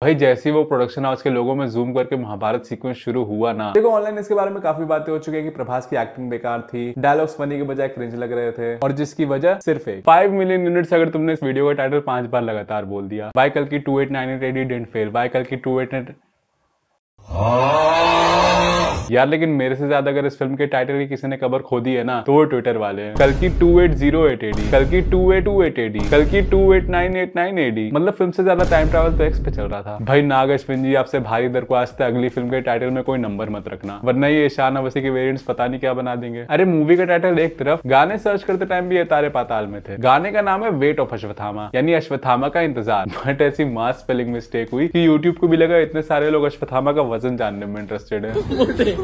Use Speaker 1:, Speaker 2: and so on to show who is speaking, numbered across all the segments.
Speaker 1: भाई जैसे ही वो प्रोडक्शन हाउस के लोगों में जूम करके महाभारत सीक्वेंस शुरू हुआ ना, देखो ऑनलाइन इसके बारे में काफी बातें हो चुकी है कि प्रभास की एक्टिंग बेकार थी, डायलॉग्स फनी के बजाय क्रिंज लग रहे थे, और जिसकी वजह सिर्फ एक 5 मिलियन यूनिट्स। अगर तुमने इस वीडियो का टाइटल 5 बार लगातार बोल दिया, बाय कल की 2898 AD डिडंट फेल, बाय कल की 2898 यार, लेकिन मेरे से ज्यादा अगर इस फिल्म के टाइटल की किसी ने कबर खोदी है ना, तो वो ट्विटर वाले हैं। कल की 2808 AD, कल की 2828 AD, कल की 28989 AD। मतलब फिल्म से ज्यादा टाइम ट्रैवल तो एक्स पे चल रहा था। भाई नाग अश्विन जी, आपसे भारी दरख्वास्त है, अगली फिल्म के टाइटल में कोई नंबर मत रखना, वरना ये ईशान अवस्थी के वेरिएंट्स पता नहीं क्या बना देंगे। अरे मूवी का टाइटल एक तरफ, गाने सर्च करते टाइम भी ये तारे पाताल में थे। गाने का नाम है वेट ऑफ अश्वत्थामा, यानी अश्वत्थामा का इंतजार। बट ऐसी मास स्पेलिंग मिस्टेक हुई कि यूट्यूब को भी लगा इतने सारे लोग अश्वत्थामा का वजन जानने में इंटरेस्टेड है।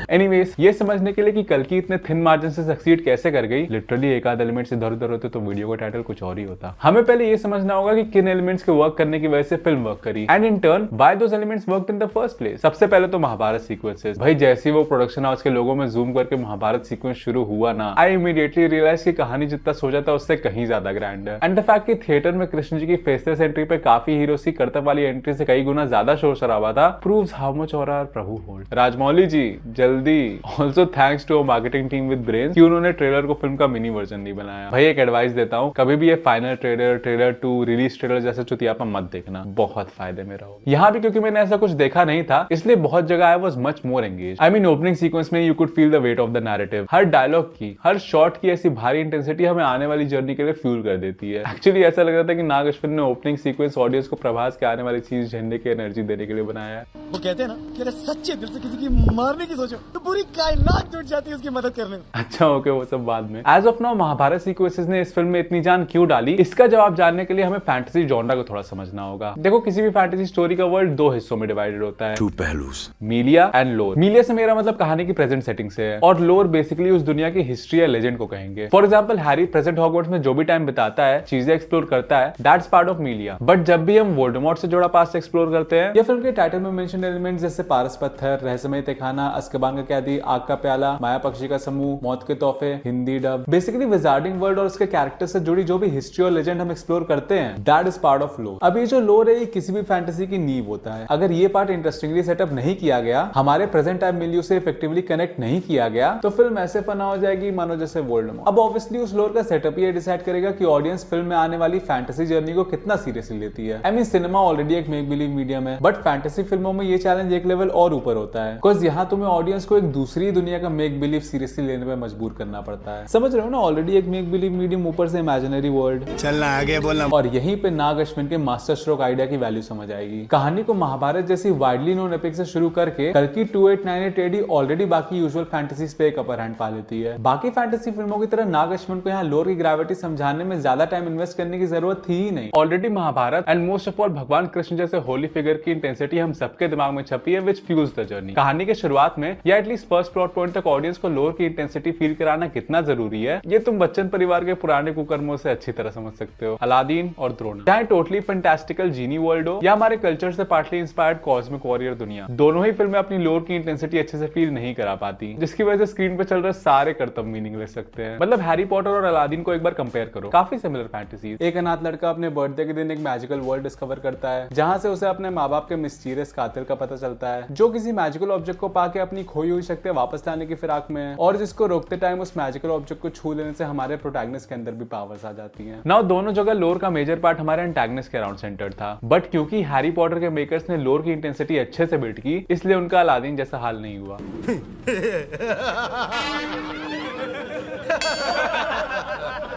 Speaker 1: एनीवेज, ये समझने के लिए कि कल की इतने थिन मार्जिन से सक्सीड कैसे कर गई, लिटरली एक आध एलिमेंट्स इधर उधर होते तो वीडियो का टाइटल कुछ और ही होता। हमें पहले ये समझना होगा कि किन एलिमेंट्स के वर्क करने की वजह से फिल्म वर्क करी, and in turn why those elements worked in the first place. सबसे पहले तो महाभारत सीक्वेंसेस। भाई जैसे ही वो प्रोडक्शन हाउस के लोगों में जूम करके महाभारत सीक्वेंस शुरू हुआ ना, आई इमीडिएटली रियलाइज की कहानी जितना सोचा था उससे कहीं ज्यादा ग्रैंड है। एंड द फैक्ट कि थिएटर में कृष्ण जी की फेसलेस एंट्री पे काफी हीरोज की कर्तव्य वाली एंट्री से कई गुना ज्यादा शोर शराबा था, proves how much aura Prabhas hold. Rajamouli ji जल्दी। Also thanks to marketing team with brains कि उन्होंने ट्रेलर को फिल्म का मिनी वर्जन नहीं बनाया। भाई एक एडवाइस देता हूँ, कभी भी ये final trailer, trailer 2, release trailer जैसे चुतियापा मत देखना, बहुत फायदे में रहोगे। यहाँ भी क्योंकि मैंने ऐसा कुछ देखा नहीं था, इसलिए बहुत जगह I was much more engage. I mean opening sequence में you could feel the weight of the narrative. हर डायलॉग की, हर शॉट की ऐसी भारी इंटेंसिटी हमें आने वाली जर्नी के लिए फ्यूल कर देती है। एक्चुअली ऐसा लग रहा था कि नाग अश्विन ने ओपनिंग सीक्वेंस ऑडियंस को प्रभास के आने वाली चीज झंडे की एनर्जी देने के लिए बनाया है।
Speaker 2: वो कहते हैं ना कि अगर सच्चे दिल से किसी की मारने की सोचो तो पूरी कायनात जुट जाती है उसकी मदद करने में।
Speaker 1: अच्छा ओके, वो सब बाद में। As of now Mahabharat sequences ने इस फिल्म में इतनी जान क्यों डाली, इसका जवाब जानने के लिए हमें फैंटेसी जॉनरा को थोड़ा समझना होगा। देखो किसी भी फैंटेसी स्टोरी का वर्ल्ड दो हिस्सों में डिवाइडेड होता है,
Speaker 3: टू पहलूज,
Speaker 1: मीलिया एंड लोर। मीलिया से मेरा मतलब कहानी की प्रेजेंट सेटिंग से है, और लोर बेसिकली उस दुनिया की हिस्ट्री या लेजेंड को कहेंगे। For example Harry present Hogwarts में जो भी टाइम बिताता है, चीजें एक्सप्लोर करता है, दैट्स पार्ट ऑफ मीलिया। बट जब भी हम वोल्डेमॉर्ट से जुड़ा पास्ट एक्सप्लोर करते हैं, या फिल्म के टाइटल में मेंशन एलिमेंट्स जैसे पारस पत्थर, रहस्यमय तहखाना, अज़्क़बान का कैदी, आग का प्याला, माया पक्षी का समूह, मौत के तोहफे, Hindi dub, basically wizarding world और उसके कैरेक्टर से जुड़ी जो भी हिस्ट्री और लेजेंड हम एक्सप्लोर करते हैं, दैट इज पार्ट ऑफ लोर। अब ये जो लोर है, ये किसी भी फैंटेसी की नींव होता है। अगर ये पार्ट इंटरेस्टिंगली सेटअप नहीं किया गया, हमारे प्रेजेंट टाइम मिलियो से इफेक्टिवली कनेक्ट नहीं किया गया, तो फिल्म ऐसे फना हो जाएगी मानो जैसे वोल्डेमॉर्ट। अब ऑब्वियसली उस लोर का सेटअप ये डिसाइड करेगा कि ऑडियंस फिल्म में आने वाली फैंटेसी जर्नी को कितना सीरियसली लेती है। आई मीन सिनेमा ऑलरेडी एक मेक बिलीव मीडियम है, बट फैंटेसी फिल्मों में ये चैलेंज एक लेवल और ऊपर होता है, बिकॉज़ यहाँ तुम्हें ऑडियंस को एक दूसरी दुनिया का मेक बिलीव सीरियसली लेने में मजबूर करना पड़ता है। समझ रहे हो ना, ऑलरेडी एक मेक बिलीव मीडियम, ऊपर से इमेजिनरी वर्ल्ड।
Speaker 3: चलना आगे बोलना।
Speaker 1: और यहीं पे नाग अश्विन के मास्टर स्ट्रोक आइडिया की वैल्यू समझ आएगी। कहानी को महाभारत जैसी वाइडली नोन एपिक से शुरू करके कल की 2898 AD ऑलरेडी बाकी यूजुअल फैंटेसीज पे एक अपर हैंड पा लेती है। बाकी फैंटेसी फिल्मों की तरह नाग अश्विन को यहाँ लोर की ग्रेविटी समझाने में ज्यादा टाइम इन्वेस्ट करने की जरूरत थी ही नहीं। Already Mahabharat and most of all Bhagwan Krishna जैसे होली फिगर की इंटेंसिटी हम सबके दिमाग में छपी है, विच फ्यूल्स द जर्नी। कहानी के शुरुआत में या एटलीस्ट फर्स्ट प्लॉट पॉइंट तक ऑडियंस को लोर की इंटेंसिटी फील कराना कितना जरूरी है, ये तुम बच्चन परिवार के पुराने कुकर्मों से अच्छी तरह समझ सकते हो। अलादीन और द्रोणा, चाहे टोटली फैंटास्टिकल जीनी वर्ल्ड हो या हमारे कल्चर से पार्टली इंस्पायर्ड कॉस्मिक वॉरियर दुनिया, दोनों ही फिल्में अपनी लोर की इंटेंसिटी अच्छे से फील नहीं करा पाती, जिसकी वजह से स्क्रीन पे चल रहे सारे कर्तव्य मीनिंगलेस लगते हैं। मतलब हैरी पॉटर और अलादीन को एक बार कंपेयर करो, काफी सिमिलर फैंटेसी। एक अनाथ लड़का अपने बर्थडे के दिन एक मैजिकल वर्ल्ड डिस्कवर करता है, जहां से उसे अपने माँ बाप के मिस्टीरियस कातिल का पता चलता है, जो किसी मैजिकल ऑब्जेक्ट को पाके अपनी खोई हुई शक्तियां वापस लाने की फिराक में है, और जिसको रोकते टाइम उस मैजिकल ऑब्जेक्ट को छू लेने से हमारे प्रोटैगनिस्ट के अंदर भी पावर्स आ जाती हैं। नाउ दोनों जगह लोर का मेजर पार्ट हमारे एंटैगनिस्ट के अराउंड सेंटर्ड था, बट क्योंकि हैरी पॉटर के मेकर्स ने लोर की इंटेंसिटी अच्छे से बिल्ड की, इसलिए उनका अलादीन जैसा हाल नहीं हुआ।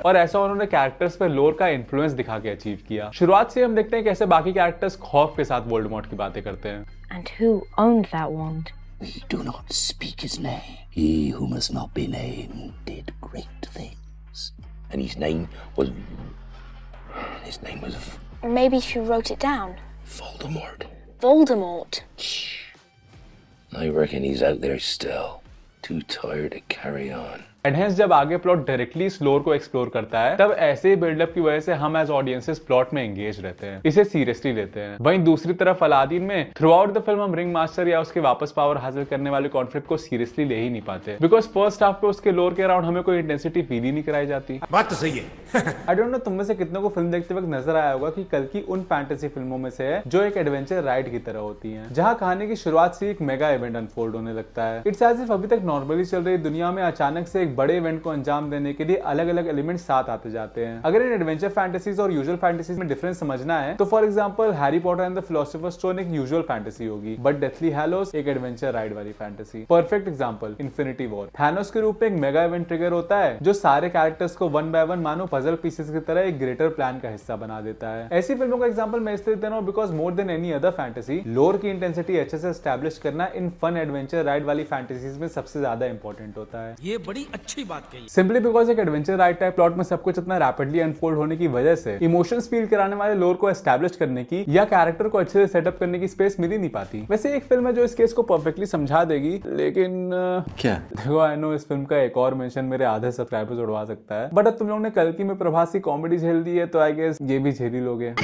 Speaker 1: और ऐसा उन्होंने कैरेक्टर्स पे लोर का इन्फ्लुएंस दिखा के अचीव किया। शुरुआत से हम देखते हैं कैसे बाकी कैरेक्टर्स खौफ के साथ वोल्डेमॉर्ट की बातें करते हैं।
Speaker 4: And who owned that wand?
Speaker 5: We do not speak his name. He who must not be named did great things. And his name was...
Speaker 4: Maybe she wrote it down.
Speaker 5: Voldemort.
Speaker 4: Voldemort.
Speaker 5: I reckon he's out there still. Too tired to carry on.
Speaker 1: And hence जब आगे plot directly इस लोर को explore करता है तब ऐसे ही buildup की वजह से हम एज ऑडियंसेस प्लॉट में एंगेज रहते हैं, इसे सीरियसली लेते हैं। वहीं दूसरी तरफ अलादीन में थ्रू आउट द फिल्म हम रिंग मास्टर या उसके वापस पावर हासिल करने वाले कॉन्फ्लिक्ट को सीरियसली ले ही नहीं पाते, बिकॉज फर्स्ट हाफ पे उसके लोर के अराउंड हमें कोई इंटेंसिटी फील ही नहीं कराई जाती।
Speaker 3: बात तो सही है।
Speaker 1: आई डोंट नो तुम में से कितनों को फिल्म देखते वक्त नजर आया होगा कि कल की उन फैंटेसी फिल्मों में से है जो एक एडवेंचर राइड की तरह होती हैं, जहां कहानी की शुरुआत से एक मेगा इवेंट अनफोल्ड होने लगता है। इट्स एज इफ अभी तक नॉर्मली चल रही दुनिया में अचानक से एक बड़े इवेंट को अंजाम देने के लिए अलग अलग एलिमेंट्स साथ आते जाते हैं। अगर इन एडवेंचर फैंटेसीज और यूजुअल फैंटेसीज में डिफरेंस समझना है तो for example Harry Potter and the Philosopher's Stone एक यूजुअल फैंटेसी होगी, बट डेथली हैलोस एक एडवेंचर राइड वाली फैंटेसी। Perfect example Infinity War. Thanos के रूप में एक मेगा इवेंट ट्रिगर होता है जो सारे कैरेक्टर्स को वन बाय वन मानो पजल पीसेस की तरह एक ग्रेटर प्लान का हिस्सा बना देता है। ऐसी फिल्मों का एग्जांपल मैं इसलिए दे रहा हूं because more than any other fantasy लोर की इंटेंसिटी अच्छे से एस्टैब्लिश करना इन फन एडवेंचर राइड वाली फैंटेसीज में सबसे ज्यादा इंपॉर्टेंट होता है।
Speaker 3: ये बड़ी अच्छी बात कही।
Speaker 1: सिंपली बिकॉज एक एडवेंचर राइड टाइप प्लॉट में सब कुछ इतना रैपिडली अनफोल्ड होने की वजह से इमोशंस फील कराने वाले लोर को एस्टैब्लिश करने की या कैरेक्टर को अच्छे से सेटअप करने की स्पेस मिल ही नहीं पाती। वैसे एक फिल्म है जो इस केस को परफेक्टली समझा देगी, लेकिन
Speaker 5: क्या?
Speaker 1: देखो आई नो इस फिल्म का एक और मेंशन मेरे आधे सब्सक्राइबर्स उड़वा सकता है, बट अब तुम लोगों ने कल की में प्रभास की कॉमेडी झेल दी है तो आई गेस ये भी झेल ही लोगे।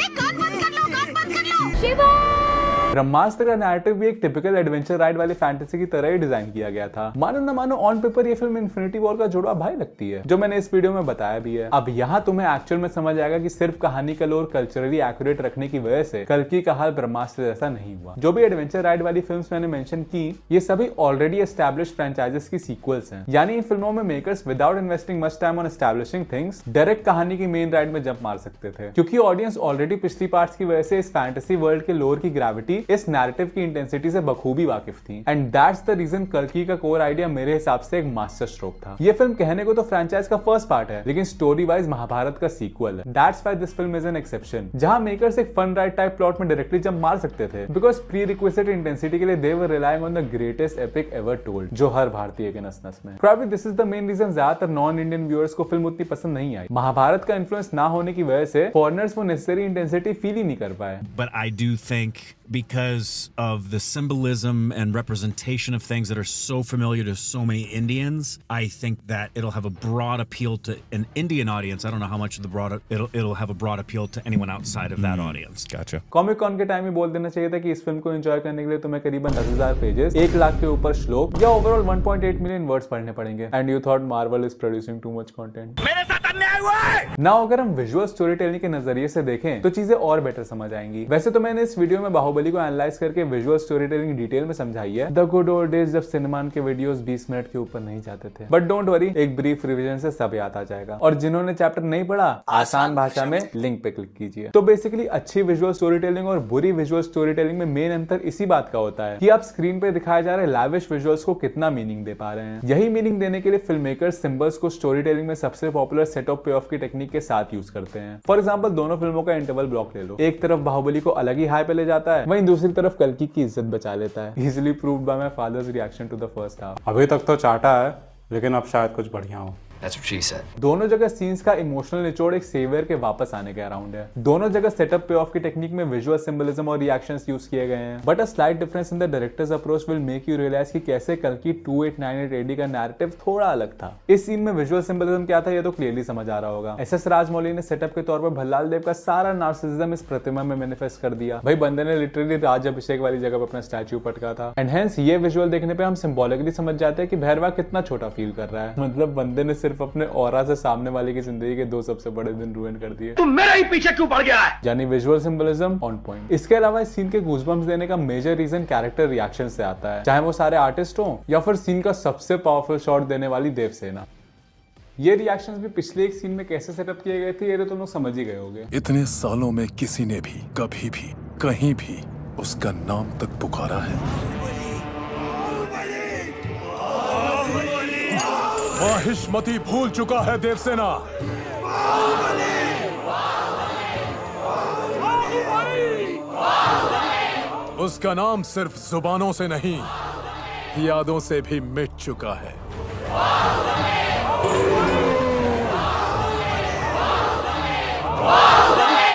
Speaker 1: ब्रह्मास्त्र का नैरेटिव भी एक टिपिकल एडवेंचर राइड वाली फैंटेसी की तरह ही डिजाइन किया गया था। मानो न मानो ऑन पेपर ये फिल्म इन्फिनिटी वॉर का जुड़वा भाई लगती है, जो मैंने इस वीडियो में बताया भी है। अब यहाँ तुम्हें एक्चुअल में समझ आएगा कि सिर्फ कहानी का लोर कल्चरली एक्यूरेट रखने की वजह से कल्कि का हाल ब्रह्मास्त्र जैसा नहीं हुआ। जो भी एडवेंचर राइड वाली फिल्म्स मैंने मेंशन की ये सभी ऑलरेडी एस्टैब्लिश्ड फ्रेंचाइजेस की सीक्वल्स हैं, यानी इन फिल्मों में makers without investing much time on establishing things direct कहानी की मेन राइड में जंप मार सकते थे, क्योंकि ऑडियंस ऑलरेडी पिछली पार्ट्स की वजह से इस फैंटेसी वर्ल्ड के लोर की ग्रेविटी, इस नैरेटिव की इंटेंसिटी से बखूबी वाकिफ थी। एंड दैट्स द रीजन कल्कि का कोर आइडिया मेरे हिसाब से एक मास्टर स्ट्रोक था। ये फिल्म कहने को तो फ्रेंचाइज का फर्स्ट पार्ट है, लेकिन स्टोरी वाइज महाभारत का सीक्वल है। That's why this film is an exception, जहां मेकर्स एक फन राइड टाइप प्लॉट में डायरेक्टली जंप मार सकते थे, बिकॉज प्री रिक्वेस्टेड इंटेंसिटी के लिए they were relying on the greatest epic ever told, जो हर भारतीय के नस-नस में। Probably this is the main reason ज्यादातर नॉन इंडियन व्यूअर्स को फिल्म उतनी पसंद नहीं आई। महाभारत का इन्फ्लुएंस ना होने की वजह से फॉरेनर्स वो नेसेसरी इंटेंसिटी फील ही नहीं कर पाए।
Speaker 6: But I do think because of the symbolism and representation of things that are so familiar to so many Indians, I think that it'll have a broad appeal to an Indian audience. I don't know how much of the broad it'll have a broad appeal to anyone outside of that audience.
Speaker 5: Gotcha.
Speaker 1: Comic Con के time ही बोल देना चाहिए था कि इस film को enjoy करने के लिए तुम्हें करीबन 10,000 पेजेस, 1 लाख के ऊपर श्लोक या ओवरऑल 1.8 मिलियन वर्ड्स पढ़ने पड़ेंगे। And you thought Marvel is producing too much content.
Speaker 3: मेरे साथ अन्याय हुआ है।
Speaker 1: नाउ अगर हम विजुअल स्टोरी टेलिंग के नजरिए से देखें तो चीजें और बेटर समझ आएंगी। वैसे तो मैंने इस वीडियो में बाहुबली को एनालाइज करके विजुअल स्टोरी टेलिंग डिटेल में समझाई है, द गुड ओल्ड डेज जब सिनेमा के वीडियोस 20 मिनट के ऊपर नहीं जाते थे। बट डोंट वरी, एक ब्रीफ रिवीजन से सब याद आ जाएगा। और जिन्होंने चैप्टर नहीं पढ़ा, आसान भाषा में लिंक पे क्लिक कीजिए। तो बेसिकली अच्छी विजुअल स्टोरी टेलिंग और बुरी विजुअल स्टोरी टेलिंग में मेन अंतर इसी बात का होता है कि आप स्क्रीन पे दिखाए जा रहे लैविश विजुअल्स को कितना मीनिंग दे पा रहे हैं। यही मीनिंग देने के लिए फिल्म मेकर्स सिंबल्स को स्टोरी टेलिंग में सबसे पॉपुलर सेट ऑफ पे ऑफ की टेक्निक के साथ यूज करते हैं। फॉर एग्जांपल दोनों फिल्मों का इंटरवल ब्लॉक ले लो, एक तरफ बाहुबली को अलग ही हाई पे ले जाता है, वहीं दूसरी तरफ कल्कि की इज्जत बचा लेता है। Easily proved by my father's reaction to the first half.
Speaker 7: अभी तक तो चाटा है, लेकिन अब शायद कुछ बढ़िया हो।
Speaker 5: That's what she said.
Speaker 1: दोनों जगह सीन्स का इमोशनल निचोड़ एक सेवियर के वापस आने के अराउंड है। दोनों जगह सेटअप पे ऑफ की टेक्निक में विजुअल सिंबलिज्म और रिएक्शंस यूज किए गए हैं, but a slight difference in the director's approach will make you realise कि कैसे कल्कि 2898 AD का नैरेटिव थोड़ा अलग था। इस सीन में विजुअल सिंबलिज्म क्या था ये तो क्लियरली समझ आ रहा होगा। एसएस राजमौली ने सेटअप के तौर पर भल्लाल देव का सारा नार्सिसिज्म इस प्रतिमा में मैनिफेस्ट कर दिया। भाई बंदे ने लिटरली राज अभिषेक वाली जगह पर अपना स्टैच्यू पटका था। एंड हेंस ये विजुअल देखने पे हम सिंबॉलिकली समझ जाते हैं कि भैरवा कितना छोटा फील कर रहा है। मतलब बंदे ने सिर्फ अपने ऑरा से सामने वाले की जिंदगी के 2 सबसे बड़े दिन रुइन कर दिए।
Speaker 3: तुम मेरे ही पीछे क्यों पड़ गया है?
Speaker 1: यानी विजुअल सिंबलिज्म ऑन पॉइंट। इसके अलावा इस सीन के गूज़बम्प्स देने का मेजर रीजन कैरेक्टर रिएक्शन से आता है, चाहे वो सारे आर्टिस्ट हो या फिर सीन का सबसे पावरफुल शॉट देने वाली देवसेना। ये रिएक्शंस भी पिछले एक सीन में कैसे सेटअप किए गए थे ये तो तुम लोग समझ ही गए होंगे।
Speaker 8: इतने सालों में किसी ने भी कभी भी कहीं भी उसका नाम तक पुकारा है। माहिष्मती भूल चुका है देवसेना। उसका नाम सिर्फ जुबानों से नहीं, यादों से भी मिट चुका है।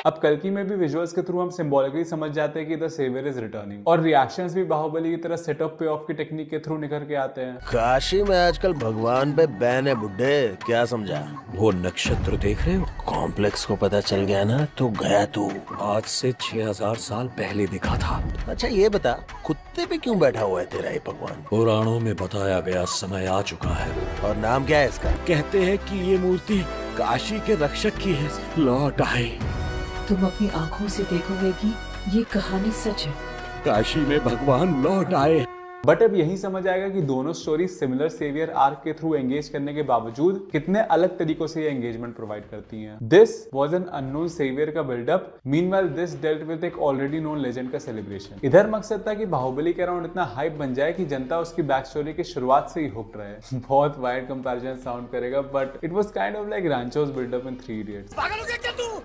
Speaker 1: अब कल्कि में भी विजुअल्स के थ्रू हम सिंबॉलिकली समझ जाते हैं कि द सेवियर इज रिटर्निंग, और रिएक्शंस भी बाहुबली की तरह सेटअप पे ऑफ की टेक्निक के थ्रू निकल के आते हैं।
Speaker 9: काशी में आजकल भगवान पे बैन है बुड्ढे, क्या समझा? वो नक्षत्र देख रहे हो? कॉम्प्लेक्स को पता चल गया ना तो गया तू। आज से 6000 साल पहले दिखा था। अच्छा ये बता, कुत्ते पे क्यों बैठा हुआ है तेरा ये भगवान?
Speaker 5: पुराणों में बताया गया समय आ चुका है।
Speaker 9: और नाम क्या है इसका?
Speaker 5: कहते हैं कि ये मूर्ति काशी के रक्षक की है, लौट आए।
Speaker 10: तुम अपनी आंखों से देखोगे कि ये कहानी सच है।
Speaker 5: काशी में भगवान लौट आए।
Speaker 1: बट अब यही समझ आएगा कि दोनों स्टोरी सिमिलर सेवियर आर्क के थ्रू एंगेज करने के बावजूद कितने अलग तरीकों से ये एंगेजमेंट प्रोवाइड करती हैं। This was an unknown saviour का buildup, meanwhile this dealt with एक ऑलरेडी नोन लेजेंड का सेलिब्रेशन। इधर मकसद था कि बाहुबली के अराउंड इतना हाइप बन जाए कि जनता उसकी बैक स्टोरी की शुरुआत से ही हुक्ड रहे। बहुत वाइड कंपैरिजन साउंड करेगा, but it was kind of like Rancho's buildup in 3 idiots.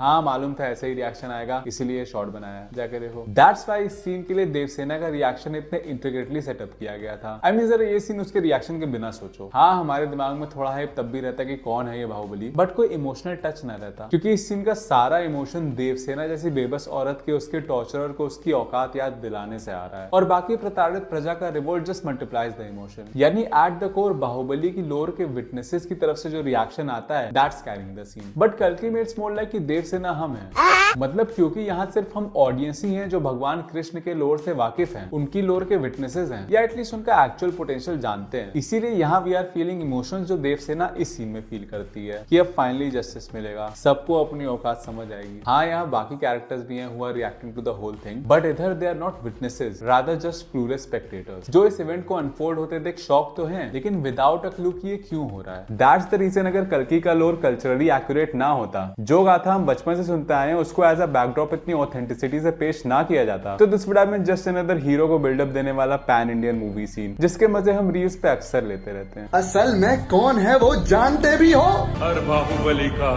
Speaker 1: हाँ मालूम था ऐसे ही रिएक्शन आएगा, इसीलिए शॉर्ट बनाया, जाकर देखो। दैट्स व्हाई इस सीन के लिए देवसेना का रिएक्शन इतने इंटीग्रेटली सेटअप किया गया था। I mean, जरा ये सीन उसके रिएक्शन के बिना सोचो। हाँ हमारे दिमाग में थोड़ा हाइप तब भी रहता है कि कौन है ये बाहुबली, बट कोई इमोशनल टच ना रहता, क्योंकि इस सीन का सारा इमोशन देवसेना जैसी बेबस औरत के उसके टॉर्चरर को उसकी औकात याद दिलाने से आ रहा है, और बाकी प्रताड़ित प्रजा का revolt just multiplies the emotion. यानी एट द कोर बाहुबली की लोर के विटनेसेस की तरफ से जो रिएक्शन आता है, that's carrying the scene. But कल्कि में इट्स मोर लाइक कि देवसेना हम हैं, मतलब क्योंकि यहाँ सिर्फ हम ऑडियंस ही हैं जो भगवान कृष्ण के लोर से वाकिफ हैं, उनकी लोर के विटनेसेस हैं, या एटलीस्ट उनका एक्चुअल पोटेंशियल जानते हैं। इसीलिए यहाँ वी आर फीलिंग इमोशंस जो देवसेना इस सीन में फील करती है कि अब फाइनली जस्टिस मिलेगा, सबको अपनी औकात समझ आएगी। हाँ यहाँ बाकी कैरेक्टर्स भी हैं who are reacting to the whole thing, but इधर they are not witnesses, rather just clueless spectators जो इस इवेंट को अनफोल्ड होते देख शॉक तो हैं, लेकिन विदाउट अ क्लू कि ये क्यों हो रहा है। दैट्स द रीजन अगर कल्कि का लोर कल्चरली एक्यूरेट ना होता, जो गाथा हम बचपन से सुनते आए हैं उसको एज अ बैकड्रॉप इतनी ऑथेंटिसिटी से पेश ना किया जाता, तो this would have been just another hero को बिल्डअप देने वाला पैन इंडियन मूवी सीन, जिसके मजे हम रील्स पे अक्सर लेते रहते हैं।
Speaker 2: असल में कौन है वो जानते भी हो?
Speaker 3: हर बाहुबली का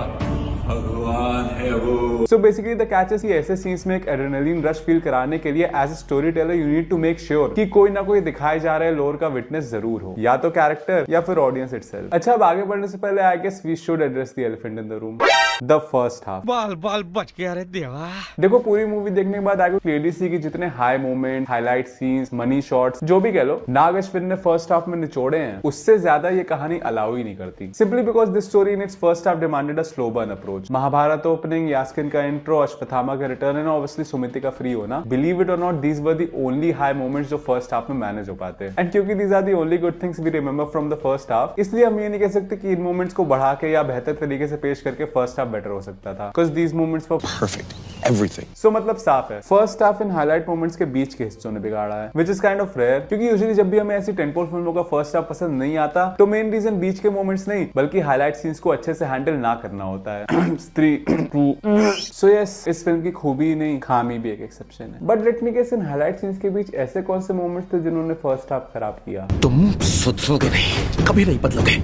Speaker 3: भगवान है वो।
Speaker 1: So basically the catch is कि ऐसे सीन्स में एक एड्रेनलिन रश फील कराने के लिए as a story teller you need to make sure कि कोई ना कोई दिखाए जा रहे लोर का विटनेस जरूर हो, या तो कैरेक्टर या फिर ऑडियंस इटसेल्फ। अच्छा अब आगे बढ़ने से पहले I guess we should address the elephant in the room, the first half.
Speaker 3: बाल बाल बच गया रे देवा।
Speaker 1: देखो पूरी मूवी देखने के बाद आई को क्लियरली सी कि जितने high moment, highlight scenes, money shots जो भी कह लो नाग अश्विन ने फर्स्ट हाफ में निचोड़े हैं, उससे ज्यादा ये कहानी अलाउ ही नहीं करती, simply because this story in its first half demanded a slow burn approach. Mahabharat opening, Yaskin का इंट्रो, अश्वत्थामा का रिटर्न एंड ऑब्वियसली सुमिति का फ्री होना, बिलीव इट और not these were the only high moments जो फर्स्ट हाफ में मैनेज हो पाते हैं। एंड क्योंकि these are the only good things we remember from the first half, इसलिए हम ये नहीं कह सकते कि इन मोमेंट्स को बढ़ा के या बेहतर तरीके से पेश करके फर्स्ट हाफ बेटर हो सकता था, because these moments were perfect everything. So मतलब साफ है फर्स्ट हाफ इन हाईलाइट मोमेंट्स के बीच के हिस्सों ने बिगाड़ा है, which is kind of rare, क्योंकि यूजुअली जब भी हमें ऐसी टेंपोल फिल्मों का फर्स्ट हाफ पसंद नहीं आता तो मेन रीजन बीच के मोमेंट्स नहीं बल्कि हाईलाइट सीन्स को अच्छे से हैंडल ना करना होता है। स्त्री सो यस, इस फिल्म की खूबी नहीं खामी भी एक एक्सेप्शन है, बट लेट मी गेस इन हाईलाइट सीन्स के बीच ऐसे कौन से मोमेंट्स थे जिन्होंने फर्स्ट हाफ खराब किया?
Speaker 5: तुम सुधरोगे नहीं, कभी नहीं बदलोगे।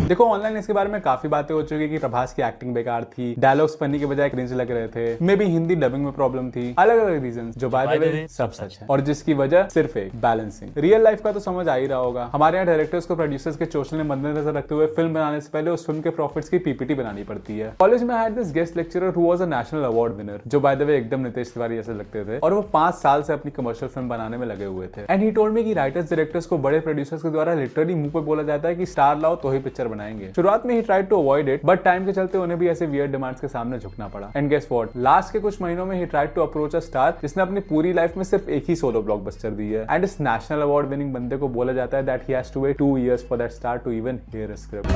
Speaker 1: देखो ऑनलाइन इसके बारे में काफी बातें हो चुकी है कि प्रभास की एक्टिंग बेकार थी, डायलॉग्स फनी के बजाय क्रिंज लग रहे थे, मे बी हिंदी डबिंग में प्रॉब्लम थी, अलग अलग रीजन जो बाय द वे सब सच है, और जिसकी वजह सिर्फ एक बैलेंसिंग। रियल लाइफ का तो समझ आ ही रहा होगा, हमारे यहाँ डायरेक्टर्स को प्रोड्यूसर्स के चोचले में मद्देनजर रखते हुए फिल्म बनाने से पहले उस फिल्म के प्रॉफिट्स की पीपीटी बनानी पड़ती है। कॉलेज में had this guest lecturer who was a national award winner, जो बाय द वे एकदम नितेश तिवारी जैसे लगते थे, और वो 5 साल से अपनी कमर्शियल फिल्म बनाने में लगे हुए थे। एंड ही टोल्ड मी कि राइटर्स डायरेक्टर्स को बड़े प्रोड्यूसर्स के द्वारा लिटरली मुंह पे बोला जाता है कि स्टार लाओ तो ही पिक्चर बनाएंगे। शुरुआत में ही tried to avoid it, but time के चलते उन्हें भी ऐसे वियर्ड डिमांड्स के सामने झुकना पड़ा। एंड गेस व्हाट, लास्ट के कुछ महीनों में ही tried to approach a star जिसने अपनी पूरी लाइफ में सिर्फ एक ही सोलो ब्लॉकबस्टर दी है, एंड इस नेशनल अवार्ड विनिंग बंदे को बोला जाता है that he has to wait 2 years for that star to even hear a script.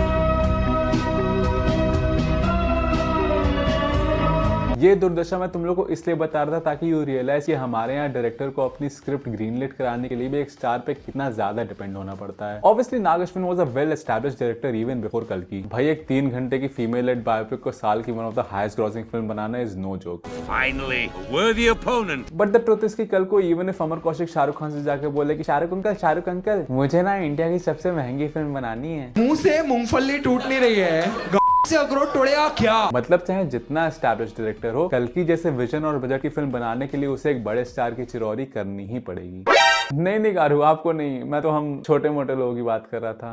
Speaker 1: ये दुर्दशा मैं तुम लोग को इसलिए बता रहा था ताकि यू रियलाइज कि हमारे यहाँ डायरेक्टर को अपनी स्क्रिप्ट ग्रीनलिट कराने के लिए भी एक स्टार पे कितना ज्यादा डिपेंड होना पड़ता है। Obviously Nag Ashwin was a well established director even before कल्कि। भाई एक 3 घंटे की फीमेल लेड बायोपिक को साल की one of the highest grossing film बनाना is no joke.
Speaker 3: Finally worthy opponent.
Speaker 1: But the truth is कि कल को इवन इफ अमर कौशिक शाहरुख खान से जाके बोले कि शाहरुख अंकल मुझे ना इंडिया की सबसे महंगी फिल्म बनानी है,
Speaker 2: मुंह से मूंगफली टूट नहीं रही है से अखरोट तोड़ेगा क्या? मतलब
Speaker 1: चाहे जितना एस्टैब्लिश्ड डायरेक्टर हो, कल्कि जैसे विजन और बजट की फिल्म बनाने के लिए उसे एक बड़े स्टार की चिरौरी करनी ही पड़ेगी। नहीं गारू, आपको नहीं, मैं तो हम छोटे मोटे लोगों की बात कर रहा था।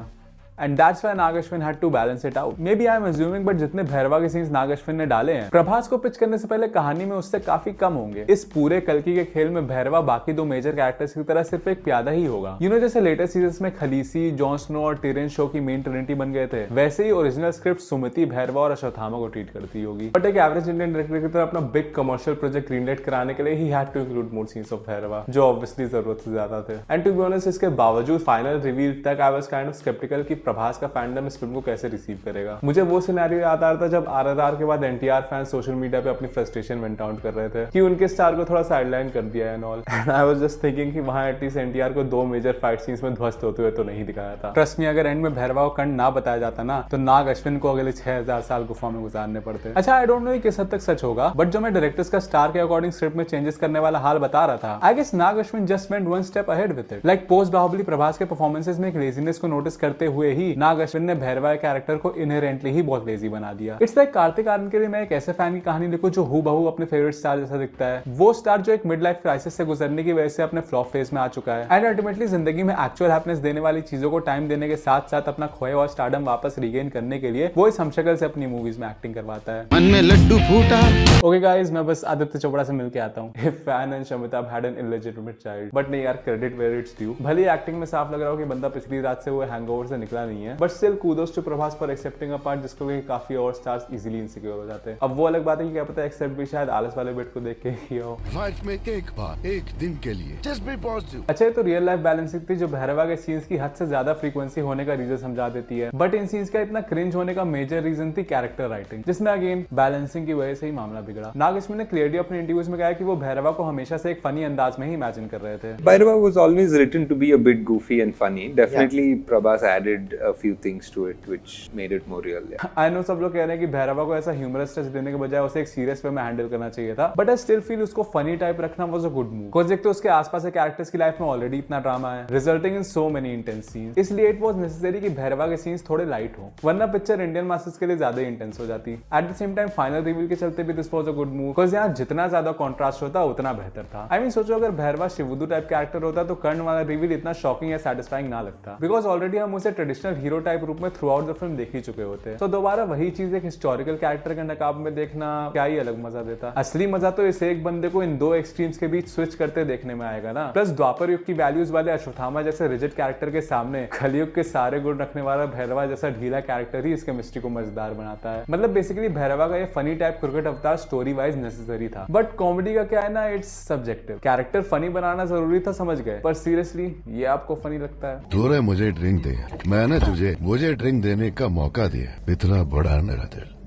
Speaker 1: And that's why Nag Ashwin had to balance it out. Maybe I am assuming, but जितने भैरवा के सीन्स नाग अश्विन ने डाले हैं प्रभास को पिच करने से पहले कहानी में उससे काफी कम होंगे। इस पूरे कल्कि के खेल में भैरवा बाकी दो मेजर कैरेक्टर्स की तरह सिर्फ एक प्यादा ही होगा। जैसे लेटेस्ट सीजन्स में खलीसी, जॉन स्नो और टिरेन शो की मेन ट्रिनिटी बन गए थे, वैसे ही ओरिजिनल स्क्रिप्ट सुमति, भैरवा और अश्वत्थामा को ट्रीट करती होगी। बट एक एवरेज इंडियन डायरेक्टर की तरह अपना बिग कमर्शियल प्रोजेक्ट ग्रीनलाइट कराने के लिए ही had to include more scenes of Bhairava, जो ऑब्वियसली जरूरत से ज्यादा थे। एंड टू बी ऑनेस्ट, इसके बावजूद फाइनल रिवील तक I was kind of sceptical कि प्रभास का फैंडम इस फिल्म को कैसे रिसीव करेगा। मुझे वो सिनेरियो याद आ रहा था जब RRR के बाद NTR फैंस सोशल मीडिया पे अपनी फ्रस्ट्रेशन वेंट आउट कर रहे थे कि उनके स्टार को थोड़ा साइडलाइन कर दिया and all. I was just thinking कि वहां एटलीस्ट NTR को दो मेजर फाइट सीन्स में ध्वस्त होते हुए तो नहीं दिखाया था। ट्रस्ट मी, अगर एंड में भैरवा को कंड ना बताया जाता ना तो नाग अश्विन को अगले 6000 साल गुफा में गुजारने पड़ते। अच्छा, आई डोंट नो किस हद तक सच होगा, बट जो मैं डायरेक्टर्स का स्टार के अकॉर्डिंग स्क्रिप्ट में चेंजेस करने वाला हाल बता रहा था, I guess Nag Ashwin just went one step ahead with it. Like post Baahubali Prabhas के परफॉर्मेंसेस में एक लेजीनेस को नोटिस करते हुए ही नाग अश्विन ने भैरवा के कैरेक्टर को इनहेरेंटली ही बहुत लेजी बना दिया। इट्स लाइक कार्तिक आर्यन के लिए मैं एक ऐसे फैन की कहानी लिखूं जो हूबहू अपने फेवरेट स्टार जैसा दिखता है। वो स्टार जो एक मिड लाइफ क्राइसिस से गुजरने की वजह से अपने फ्लॉप फेज में आ चुका है एंड अल्टीमेटली जिंदगी में एक्चुअल हैप्पीनेस देने वाली चीजों को टाइम देने के साथ साथ अपना खोया हुआ स्टारडम वापस रिगेन करने के लिए वो इस हमशक्ल से अपनी मूवीज में एक्टिंग करवाता है।
Speaker 2: मन में लड्डू फूटा।
Speaker 1: ओके गाइस, मैं बस आदित्य चोपड़ा से मिलके आता हूँ। If fan and Shamitabh had an illegitimate child, but नहीं यार, क्रेडिट वेयर इट्स ड्यू। भले एक्टिंग में साफ लग रहा हो कि बंदा पिछली रात से वो हैंगओवर से निकला नहीं है, but still kudos to Prabhas for accepting a part जिसको लेके काफी और स्टार्स इजीली इनसिक्योर हो जाते हैं। अब वो अलग बात है कि क्या पता एक्सेप्ट भी शायद आलस वाले बेट को देख के किया हो।
Speaker 11: लाइफ में एक बार, एक दिन के लिए जस्ट बी पॉजिटिव।
Speaker 1: अच्छा, ये तो रियल लाइफ बैलेंसिंग थी जो भैरवा के सीन्स की हद से ज्यादा फ्रीक्वेंसी होने का रीजन समझा देती है, बट इन सीन्स का इतना क्रिंज होने का मेजर रीजन थी कैरेक्टर राइटिंग, जिसमें अगेन बैलेंसिंग की वजह से ही मामला बिगड़ा। नाग अश्विन ने क्लियरली अपने इंटरव्यूज में कहा कि वो भैरवा को हमेशा से एक फनी अंदाज में ही इमेजिन कर रहे थे।
Speaker 12: Bhairava was always written to be a bit goofy and funny. Definitely, Prabhas added a few things to it, which made it more real.
Speaker 1: I know सब लोग कह रहे हैं कि भैरवा को ऐसा ह्यूमरस टच देने के बजाय उसे एक सीरियस वे में हैंडल करना चाहिए था, बट आई स्टिल फील उसको फनी टाइप रखना was a good move, because एक तो उसके आसपास के कैरेक्टर्स की लाइफ में ऑलरेडी इतना ड्रामा है, resulting in so many intense scenes. इसलिए इट वाज नेसेसरी कि भैरवा के सीन्स थोड़े लाइट हो, वरना पिक्चर इंडियन मासेस के लिए ज्यादा इंटेंस हो जाती। At the same time final reveal के चलते भी this was a good move, because यहाँ जितना ज्यादा कॉन्ट्रास्ट होता उतना बेहतर था। आई मीन सोचो अगर भैरवा शिवुदू टाइप कैरेक्टर होता तो कर्ण वाला रिवील इतना शॉकिंग या सैटिस्फाइंग ना लगता, बिकॉज ऑलरेडी हम उसे ट्रेडिशनल हीरो टाइप रूप में थ्रू आउट द फिल्म देख ही चुके होते। तो दोबारा वही चीज एक हिस्टोरिकल कैरेक्टर के नकाब में देखना क्या ही अलग मजा देता। असली मजा तो इस एक बंदे को इन दो एक्सट्रीम्स के बीच स्विच करते देखने में आएगा ना। प्लस द्वापर युग की वैल्यूज वाले अश्वत्थामा जैसे रिजिड कैरेक्टर के सामने कलयुग के सारे गुण रखने वाला भैरवा जैसा ढीला कैरेक्टर ही इसके मिस्ट्री को मजेदार बनाता है। मतलब बेसिकली भैरवा का ये फनी टाइप क्रिकेट अवतार स्टोरी वाइज नेसेसरी था, बट कॉमेडी का क्या है ना, इट्स सब्जेक्टिव। कैरेक्टर फनी बनाना जरूरी था समझ गए, पर सीरियसली ये आपको फनी लगता है?
Speaker 11: तूने मुझे ड्रिंक दिया, मैंने तुझे मुझे ड्रिंक देने का मौका दिया, इतना बड़ा मेरा दिल।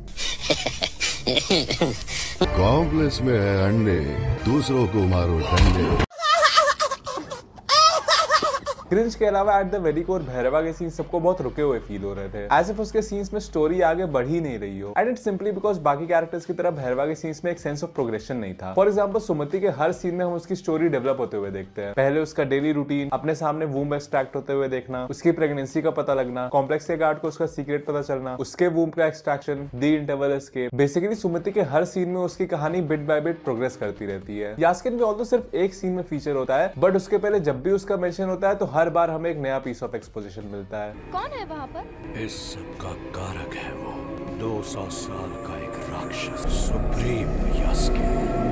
Speaker 11: कॉम्प्लेक्स में है अंडे, दूसरों को मारो डंडे।
Speaker 1: क्रिंज के अलावा at the very core Bhairahawa के सीन्स सबको बहुत रुके हुए फील हो रहे थे, एज इफ उसके सीन्स में स्टोरी आगे बढ़ ही नहीं रही हो। एंड इट्स सिंपली बिकॉज बाकी कैरेक्टर्स की तरह भैरवा के सीन्स में एक सेंस ऑफ प्रोग्रेशन नहीं था। फॉर एग्जांपल सुमति के हर सीन में हम उसकी स्टोरी डेवलप होते हुए देखते हैं। पहले उसका डेली रूटीन, अपने सामने वूम एक्सट्रैक्ट होते हुए देखना, उसकी प्रेगनेंसी का पता लगना, कॉम्प्लेक्स के गार्ड को उसका सीक्रेट पता चलना, उसके वूम का एक्सट्रैक्शन, दी इंटरवल एस्केप। बेसिकली सुमति के हर सीन में उसकी कहानी बिट बाय बिट प्रोग्रेस करती रहती है। यास्किन भी ऑल्दो सिर्फ एक सीन में फीचर होता है, बट उसके पहले जब भी उसका मेंशन होता है तो हर बार हमें एक नया पीस ऑफ एक्सपोजिशन मिलता है।
Speaker 4: कौन है वहाँ पर?
Speaker 9: इस सब का कारक है वो 200 साल का एक राक्षस, सुप्रीम यास्किन।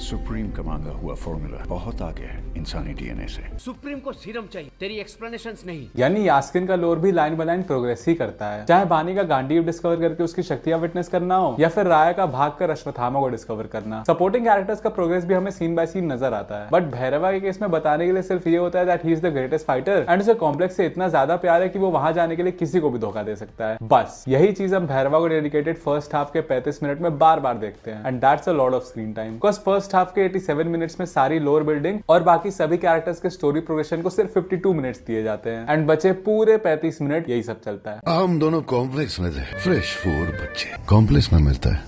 Speaker 13: सुप्रीम का मांगा हुआ फॉर्मूला बहुत आगे है इंसानी डीएनए से।
Speaker 14: सुप्रीम को सीरम चाहिए, तेरी एक्सप्लेनेशंस नहीं।
Speaker 1: यानी यास्किन का लोर भी लाइन बाय लाइन प्रोग्रेस ही करता है, चाहे बानी का गांडीव डिस्कवर करके उसकी शक्तियां विटनेस करना हो या फिर राया का भाग कर अश्वत्थामा को डिस्कवर करना। सपोर्टिंग कैरेक्टर्स का प्रोग्रेस भी हमें सीन बाय सीन नजर आता है, बट भैरवा के केस में बताने के लिए सिर्फ ये होता है that he is the greatest fighter and उसे कॉम्प्लेक्स से इतना ज्यादा प्यार है कि वो वहां जाने के लिए किसी को भी धोखा दे सकता है। बस यही चीज हम भैरवा को डेडिकेटेड फर्स्ट हाफ के 35 मिनट में बार बार देखते हैं, and that's a lot of screen time, because first half के 87 मिनट्स में सारी लोअर बिल्डिंग और बाकी सभी कैरेक्टर्स के स्टोरी प्रोग्रेशन को सिर्फ 52 मिनट्स दिए जाते हैं, एंड बचे पूरे 35 मिनट यही सब चलता है।
Speaker 11: हम दोनों कॉम्प्लेक्स में थे, फ्रेश फूड बच्चे कॉम्प्लेक्स में मिलता है,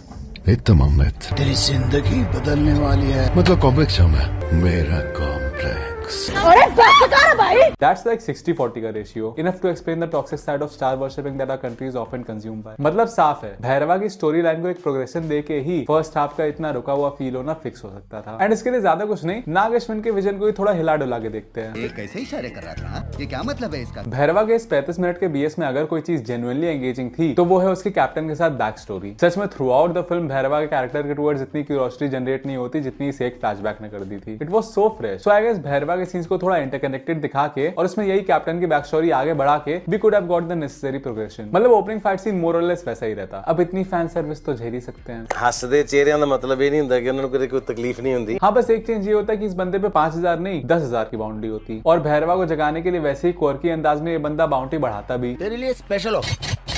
Speaker 11: एक तमाम तेरी जिंदगी बदलने वाली है। मतलब कॉम्प्लेक्स जाऊँ मैं, मेरा कॉम्प्लेक्स। टॉक्स।
Speaker 1: That's like 60-40 का ratio, enough to explain the toxic side of star worshipping that our country is often consumed by। मतलब साफ है, भैरवा की स्टोरी लाइन को एक प्रोग्रेशन देके ही फर्स्ट हाफ का इतना रुका हुआ फील होना फिक्स हो सकता था। एंड इसके लिए ज्यादा कुछ नहीं, नाग अश्विन के विजन को ही थोड़ा हिला डुला के देखते हैं।
Speaker 15: ये कैसे इशारे कर रहा था? ये क्या मतलब है इसका?
Speaker 1: भैरवा के इस 35 मिनट के बीएस में अगर कोई चीज जेन्युइनली एंगेजिंग थी तो वो है उसके कैप्टन के साथ बैक स्टोरी। सच में throughout the film Bhairava के कैरेक्टर के टुवर्ड्स इतनी क्यूरियोसिटी जनरेट नहीं होती जितनी इस एक फ्लैशबैक ने कर दी थी। It was so fresh. So I guess Bhairava के सीन्स को थोड़ा इंटरकनेक्टेड दिखा के और उसमें यही कैप्टन की बैक स्टोरी आगे बढ़ा के we could have got the necessary progression. मतलब ओपनिंग फाइट सीन मोर और लेस वैसा ही रहता। अब इतनी फैन सर्विस तो झेल ही सकते हैं।
Speaker 16: हसदे चेहरिਆਂ ਦਾ मतलब ये नहीं ਹੁੰਦਾ कि उन्होंने कोई तकलीफ नहीं होती।
Speaker 1: हाँ, बस एक चेंज ये होता है कि इस बंदे पे 5000 नहीं 10,000 की बाउंड्री होती और भैरवा को जगाने के लिए वैसे ही क्वर्की अंदाज में ये बंदा बाउंड्री बढ़ाता भी।
Speaker 15: तेरे लिए स्पेशल हो।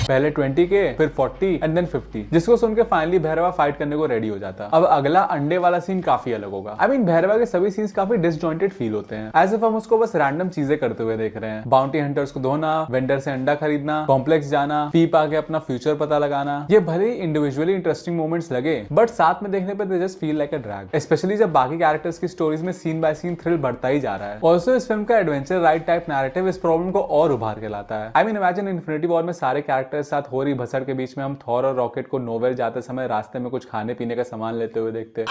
Speaker 1: पहले 20 के, फिर 40 एंड देन 50, जिसको सुन के फाइनली भैरवा फाइट करने को रेडी हो जाता। अब अगला अंडे वाला सीन काफी अलग होगा। आई मीन भैरवा के सभी सीन्स काफी डिसजॉइंटेड फील होते हैं, एज इफ हम उसको बस रैंडम चीजें करते हुए देख रहे हैं। बाउंटी हंटर्स को धोना, वेंडर से अंडा खरीदना, कॉम्प्लेक्स जाना, पीप आके अपना फ्यूचर पता लगाना। ये भले ही इंडिविजुअली इंटरेस्टिंग मोमेंट्स लगे बट साथ में देखने पर they just feel like a drag, specially जब बाकी कैरेक्टर्स की स्टोरीज में सीन बाय सीन थ्रिल बढ़ता ही जा रहा है। ऑल्सो इस फिल्म का एडवेंचर राइड टाइप नैरेटिव इस प्रॉब्लम को और उभार के लाता है। I mean imagine infinity war में सारे कैरेक्टर्स साथ हो रही भसड़ के बीच में हम थॉर और रॉकेट को नोवेल जाते समय रास्ते में कुछ खाने पीने का सामान लेते हुए देखते,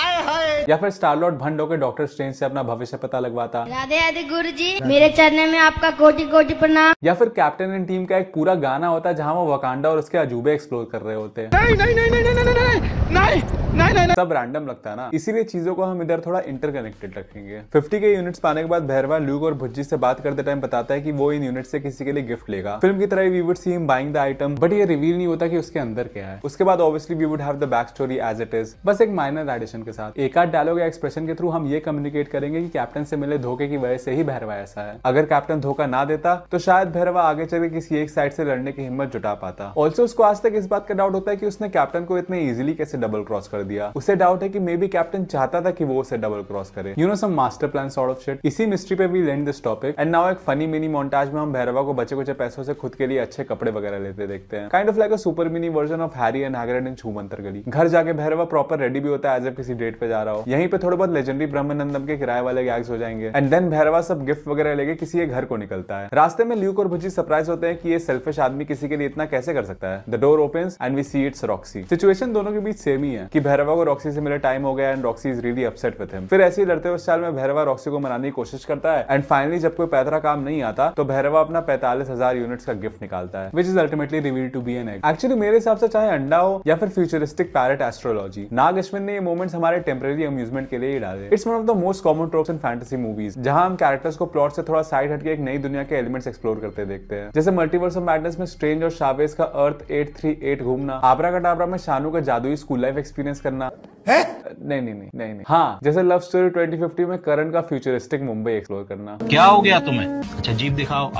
Speaker 1: या फिर स्टार लॉर्ड भंड होकर डॉक्टर स्ट्रेंज से अपना भविष्य पता लगवाता।
Speaker 17: राधे राधे गुरुजी, मेरे चरणों में आपका कोटि कोटि प्रणाम।
Speaker 1: या फिर कैप्टन एंड टीम का एक पूरा गाना होता जहां वो वकांडा और उसके अजूबे एक्सप्लोर कर रहे होते हैं। सब रैंडम लगता है ना, इसीलिए चीजों को हम इधर थोड़ा इंटरकनेक्टेड रखेंगे। 50 के यूनिट्स पाने के बाद भैरवा ल्यूक और भुज्जी से बात करते टाइम बताता है कि वो इन यूनिट से किसी के लिए गिफ्ट लेगा। फिल्म की तरह we would see him buying the item, but ये रिवील नहीं होता कि उसके अंदर क्या है। उसके बाद obviously we would have the back story as it is, बस एक माइनर एडिशन के साथ। एक आध डायलॉग या एक्सप्रेशन के थ्रू हम ये कम्युनिकेट करेंगे कि कैप्टन से मिले धोखे की वजह से ही भैरवा ऐसा है। अगर कैप्टन धोखा ना देता तो शायद भैरवा आगे चल के किसी एक साइड से लड़ने की हिम्मत जुटा पाता। ऑल्सो उसको आज तक इस बात का डाउट होता है कि उसने कैप्टन को इतने इजीली कैसे डबल क्रॉस कर दिया। उसे डाउट है कि मे बी कैप्टन चाहता था कि वो उसे डबल क्रॉस करे, you know some master plan sort of shit. इसी मिस्ट्री पे we land this topic and now एक फनी मिनी मोन्टाज में हम भैरवा को बचे कुछ पैसों से खुद के लिए अच्छे कपड़े वगैरह लेते देखते हैं। Kind of like a super mini version of Harry and Hagrid in छूमंतर गली। घर जाके भैरवा प्रॉपर रेडी भी होता है एज इफ किसी डेट पे जा रहा हो। यहीं पे थोड़े बहुत लेजेंडरी ब्रह्मानंदम के किराए वाले गैग्स हो जाएंगे एंड देन भैरवा सब गिफ्ट वगैरह लेके किसी के घर को निकलता है। रास्ते में ल्यूक और भुज्जी सरप्राइज होते हैं कि ये सेल्फिश आदमी किसी के लिए इतना कैसे कर सकता है। The door opens and we see it's Roxie. Situation दोनों के बीच सेम ही है कि भैरवा को रॉक्सी से मिले टाइम हो गया and Roxy is really upset with him. फिर ऐसे ही लड़ते हुए स्टाइल में भैरवा रॉक्सी को मनाने की कोशिश करता है एंड फाइनली जब कोई पैतरा काम नहीं आता तो भैरवा अपना 45,000 यूनिट्स का गिफ्ट निकालता है, which is ultimately revealed to be an egg. Actually मेरे हिसाब से चाहे अंडा हो या फिर futuristic parrot astrology, Nag Ashwin ने ये मोमेंट्स हमारे टेम्परेरी अम्यूजमेंट के लिए ही डाले। It's one of the most common tropes in fantasy movies, जहां हम कैरेक्टर्स को प्लॉट से थोड़ा साइड हटके एक नई दुनिया के एलिमेंट्स एक्सप्लोर करते देखते हैं। जैसे मल्टीवर्स ऑफ मैडनेस में स्ट्रेंज और शावेज का अर्थ 838 घूमना, आबरा कटाबरा में शानू का जादुई स्कूल लाइफ एक्सपीरियंस करना। नहीं। हाँ, जैसे लव स्टोरी 2050 में करण का फ्यूचरिस्टिक मुंबई एक्सप्लोर करना।
Speaker 6: क्या हो गया तुम्हें? अच्छा जीप दिखाओ।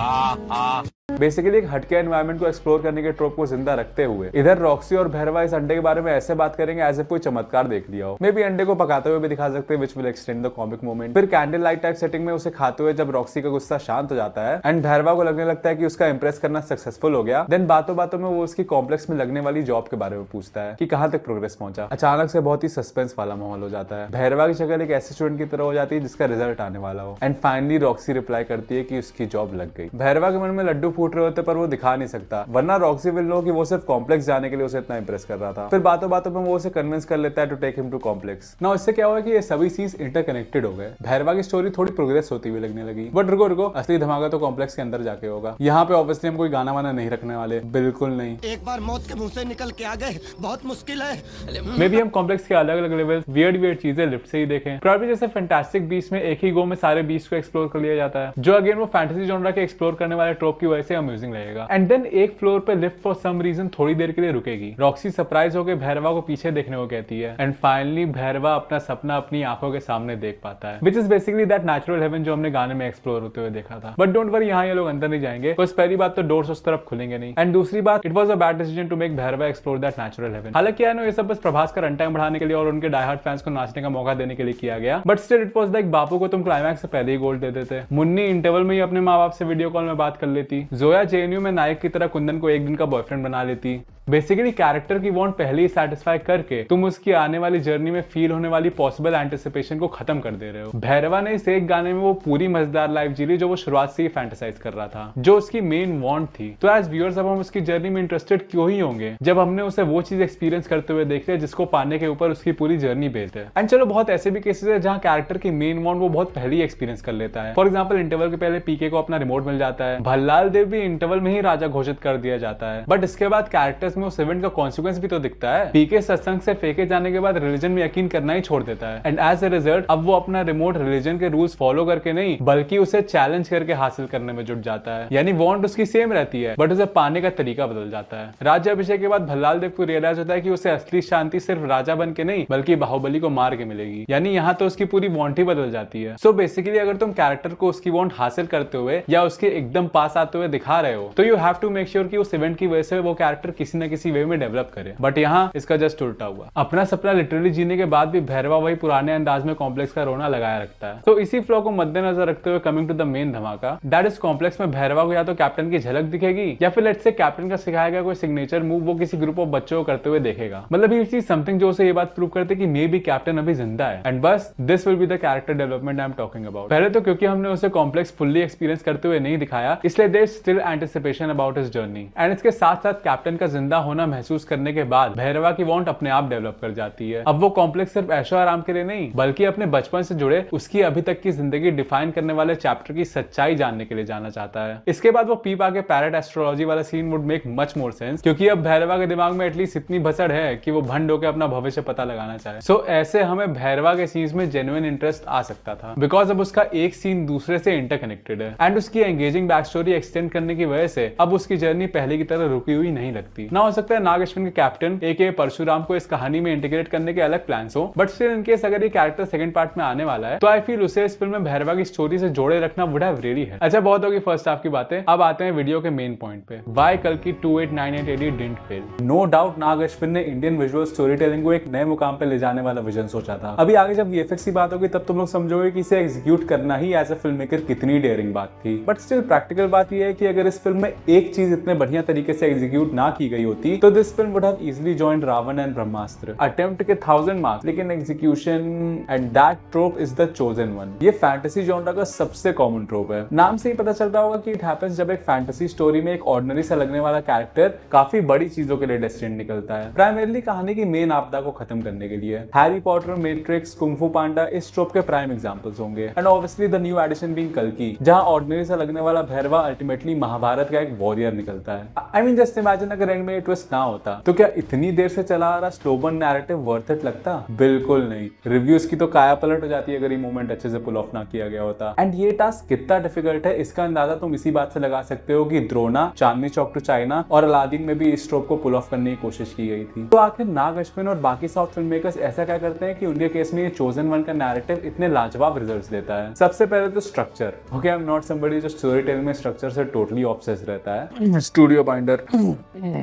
Speaker 1: बेसिकली एक हटके एनवायरनमेंट को एक्सप्लोर करने के ट्रोप को जिंदा रखते हुए इधर रॉक्सी और भैरवा इस अंडे के बारे में ऐसे बात करेंगे एज इफ कोई चमत्कार देख लिया हो। मे बी अंडे को पकाते हुए भी दिखा सकते हैं, which will extend the comic moment. फिर कैंडल लाइट टाइप सेटिंग में उसे खाते हुए जब रॉक्सी का गुस्सा शांत हो जाता है एंड भैरवा को लगने लगता है कि उसका इंप्रेस करना सक्सेसफुल हो गया, देन बातों बातों में वो उसकी कॉम्प्लेक्स में लगने वाली जॉब के बारे में पूछता है कि कहां तक प्रोग्रेस पहुंचा। अचानक से बहुत ही सस्पेंस वाला माहौल हो जाता है। भैरवा की शक्ल एक ऐसे स्टूडेंट की तरह हो जाती है जिसका रिजल्ट आने वाला हो एंड फाइनली रॉक्सी रिप्लाई करती है कि उसकी जॉब लग गई। भैरवा के मन में लड्डू फूट रहे होते पर वो दिखा नहीं सकता, वरना रॉक्सी विल नो कि वो सिर्फ कॉम्प्लेक्स जाने के लिए उसे इतना इंप्रेस कर रहा था। फिर बातों बातों में वो उसे कन्विंस कर लेता है to take him to complex. Now इससे क्या हुआ कि ये सभी सीन्स इंटरकनेक्टेड हो गए। भैरवा की स्टोरी थोड़ी प्रोग्रेस होती हुई लगने लगी, बट रुको असली धमाका तो कॉम्प्लेक्स के अंदर जाके होगा। यहाँ पे ऑब्वियसली हम कोई गाना वाना नहीं रखने वाले, बिल्कुल नहीं।
Speaker 2: एक बार मौत के मुंह से निकल के आ गए बहुत मुश्किल है।
Speaker 1: मे बी हम कॉम्प्लेक्स के अलग अलग लेवल वियर्ड चीजें लिफ्ट से ही देखें। प्रॉब्ली जैसे फैंटास्टिक बीस्ट में एक ही गो में सारे बीस्ट को एक्सप्लोर कर लिया जाता है, जो अगेन वो फैंटेसी जॉनरा के एक्सप्लोर करने वाले ट्रोप की वजह से अम्यूजिंग लगेगा। एंड देन एक फ्लोर पे लिफ्ट फॉर सम रीजन थोड़ी देर के लिए रुकेगी। रॉक्सी सरप्राइज होकर भैरवा को पीछे देखने को कहती है एंड फाइनली भैरवा अपना सपना अपनी आंखों के सामने देख पाता है, which is basically that natural heaven जो हमने गाने में एक्सप्लोर होते हुए देखा था। बट डोंट वरी, यहाँ ये लोग अंदर नहीं जाएंगे, बस पहली बात तो डोर्स उस तरफ खुलेंगे नहीं, एंड दूसरी बात it was a bad decision to make Bhairava explore that natural heaven. हालांकि आई नो ये सब बस प्रभास का रन टाइम बढ़ाने के लिए और उनके डाई हार्ड फैंस को नाचने का मौका देने के लिए किया गया, but still it was like Bapu को तुम क्लाइमैक्स से पहले ही गोल्ड दे देते। मुन्नी इंटरवल में ही अपने माँ बाप से वीडियो कॉल में बात कर लेती। जोया जेएनयू में नायक की तरह कुंदन को एक दिन का बॉयफ्रेंड बना लेती। बेसिकली कैरेक्टर की वांट पहले ही सेटिस्फाई करके तुम उसकी आने वाली जर्नी में फील होने वाली पॉसिबल एंटिसिपेशन को खत्म कर दे रहे हो। भैरवा ने इस एक गाने में वो पूरी मजेदार लाइफ जी ली जो वो शुरुआत से ही फैंटेसाइज कर रहा था, जो उसकी मेन वांट थी। तो एज व्यूअर्स अब हम उसकी जर्नी में इंटरेस्टेड क्यों ही होंगे जब हमने उसे वो चीज एक्सपीरियंस करते हुए देख लिया जिसको पाने के ऊपर उसकी पूरी जर्नी बेस्ड है। एंड चलो बहुत ऐसे भी केसेस है जहां कैरेक्टर की मेन वांट वो बहुत पहले ही एक्सपीरियंस कर लेता है। फॉर एग्जाम्पल इंटरवल के पहले पीके को अपना रिमोट मिल जाता है, भल्लाल देव भी इंटरवल में ही राजा घोषित कर दिया जाता है, बट इसके बाद कैरेक्टर्स में उस इवेंट का कॉन्सिक्वेंस भी तो दिखता है। पीके सत्संग से फेंके जाने के बाद रिलीजन में यकीन करना ही छोड़ देता है, एंड एज ए रिजल्ट अब वो अपना रिमोट रिलीजन के रूल्स फॉलो करके नहीं बल्कि उसे चैलेंज करके हासिल करने में जुट जाता है। यानी वांट उसकी सेम रहती है बट उसे पाने का तरीका बदल जाता है। राज्य अभिषेक के बाद भल्लाल देव को रियलाइज होता है कि उसे असली शांति सिर्फ राजा बन के नहीं बल्कि बाहुबली को मार के मिलेगी। यानी यहाँ तो उसकी पूरी वांट ही बदल जाती है। सो बेसिकली अगर तुम कैरेक्टर को उसकी वांट हासिल करते हुए या उसके एकदम पास आते हुए दिखा रहे हो तो you have to make sure कि उस इवेंट की वजह से वो कैरेक्टर किसी न किसी वे में डेवलप करे। बट यहाँ इसका जस्ट उल्टा हुआ। अपना सपना लिटरली जीने के बाद भी भैरवा वही पुराने अंदाज में कॉम्प्लेक्स का रोना लगाया रखता है। तो इसी फ्लो को मद्देनजर रखते हुए कमिंग टू द मेन धमाका, दैट इज कॉम्प्लेक्स में भैरवा को या तो कैप्टन की झलक दिखेगी या फिर लेट्स से कैप्टन का सिखाया गया कोई सिग्नेचर मूव वो किसी ग्रुप ऑफ बच्चों को करते हुए देखेगा। मतलब ये चीज समथिंग जो उसे ये बात प्रूव करते कि मे बी कैप्टन अभी जिंदा है। एंड बस this will be the character development I am talking about. पहले तो क्योंकि हमने उसे कॉम्प्लेक्स फुल्ली एक्सपीरियंस करते हुए नहीं दिखाया इसलिए there is still anticipation about his journey. And इसके साथ साथ कैप्टन का जिंदा होना महसूस करने के बाद भैरवा की वांट अपने आप डेवलप कर जाती है। अब वो कॉम्प्लेक्स सिर्फ ऐशो आराम के लिए नहीं बल्कि अपने बचपन से जुड़े उसकी अभी तक की जिंदगी डिफाइन करने वाले चैप्टर की सच्चाई जानने के लिए जाना चाहता है। इसके बाद वो पीप आके पैरेट एस्ट्रोलॉजी वाला scene would make much more sense क्योंकि अब भैरवा के दिमाग में एटलीस्ट इतनी भसड़ है कि वो भंड होकर अपना भविष्य पता लगाना चाहे। सो ऐसे हमें भैरवा के सीन्स में जेन्युइन इंटरेस्ट आ सकता था बिकॉज अब उसका एक सीन दूसरे से इंटरकनेक्टेड है एंड उसकी एंगेजिंग बैक स्टोरी एक्सटेंड करने की वजह से अब उसकी जर्नी पहले की तरह रुकी हुई नहीं लगती। ना हो सकता है नाग अश्विन के कैप्टन एके परशुराम को इस कहानी में इंटीग्रेट करने के अलग प्लान्स हो, बट स्टिल इन केस अगर ये कैरेक्टर सेकंड पार्ट में आने वाला है तो आई फील उसे इस फिल्म में भैरवा की स्टोरी से जोड़े रखना वुड हैव रियली हेल्प्ड। अच्छा बहुत होगी फर्स्ट हाफ की बातें, अब आते हैं वीडियो के मेन पॉइंट पे। व्हाई कल्कि 2898 AD didn't fail. No doubt Nag Ashwin ने इंडियन विजुअल स्टोरी टेलिंग को एक नए मुकाम पे ले जाने वाला विजन सोचा था। अभी आगे जब वीएफएक्स की बात होगी तब तुम लोग समझोगे कि इसे एग्जीक्यूट करना ही एज अ फिल्म मेकर कितनी डेयरिंग बात थी। बट स्टिल प्रैक्टिकल बात यह है कि अगर इस फिल्म में एक चीज इतने बढ़िया तरीके से एग्जीक्यूट ना की गई होती तो this film would have easily joined Raavan and Brahmastra. Attempt के 1000 मार्क्स लेकिन execution and that trope is the chosen one. ये फैंटेसी जॉनरा का सबसे कॉमन ट्रोप है। नाम से ही पता चल रहा होगा कि इट हैपेंस जब एक फैंटेसी स्टोरी में एक ऑर्डिनरी सा लगने वाला कैरेक्टर काफी बड़ी चीजों के लिए डेस्टिन्ड निकलता है, प्राइमरीली कहानी की मेन आपदा को खत्म करने के लिए। हैरी पॉटर, मैट्रिक्स, कुंग फू पांडा इस ट्रोप के प्राइम एग्जांपल्स होंगे। And obviously the new addition being कल्कि, जहां ऑर्डिनरी सा लगने वाला भैरवा अल्टीमेटली महाभारत का एक वॉरियर निकलता है। आई मीन जस्ट इमेजिन अगर एंड में ट्विस्ट ना होता तो क्या इतनी देर से चला आ रहा slow burn narrative worth it लगता? बिल्कुल नहीं। रिव्यूज की तो काया पलट हो जाती है अगर ये मोमेंट अच्छे से पुल ऑफ ना किया गया होता। एंड ये टास्क कितना डिफिकल्ट है इसका अंदाजा तुम इसी बात से लगा सकते हो कि द्रोणा, चांदनी चौक टू चाइना और अलादीन में भी इस ट्रोप को पुल ऑफ करने की कोशिश की गई थी। तो आखिर नाग अश्विन और बाकी साउथ फिल्म मेकर्स ऐसा क्या करते हैं कि उनके केस में ये चोजन वन का नैरेटिव इतने लाजवाब रिजल्ट्स देता है? सबसे पहले तो structure. Okay, I am not somebody जो स्टोरी टेलिंग में स्ट्रक्चर से टोटली ऑब्सेस्ड रहता है। Studio Binder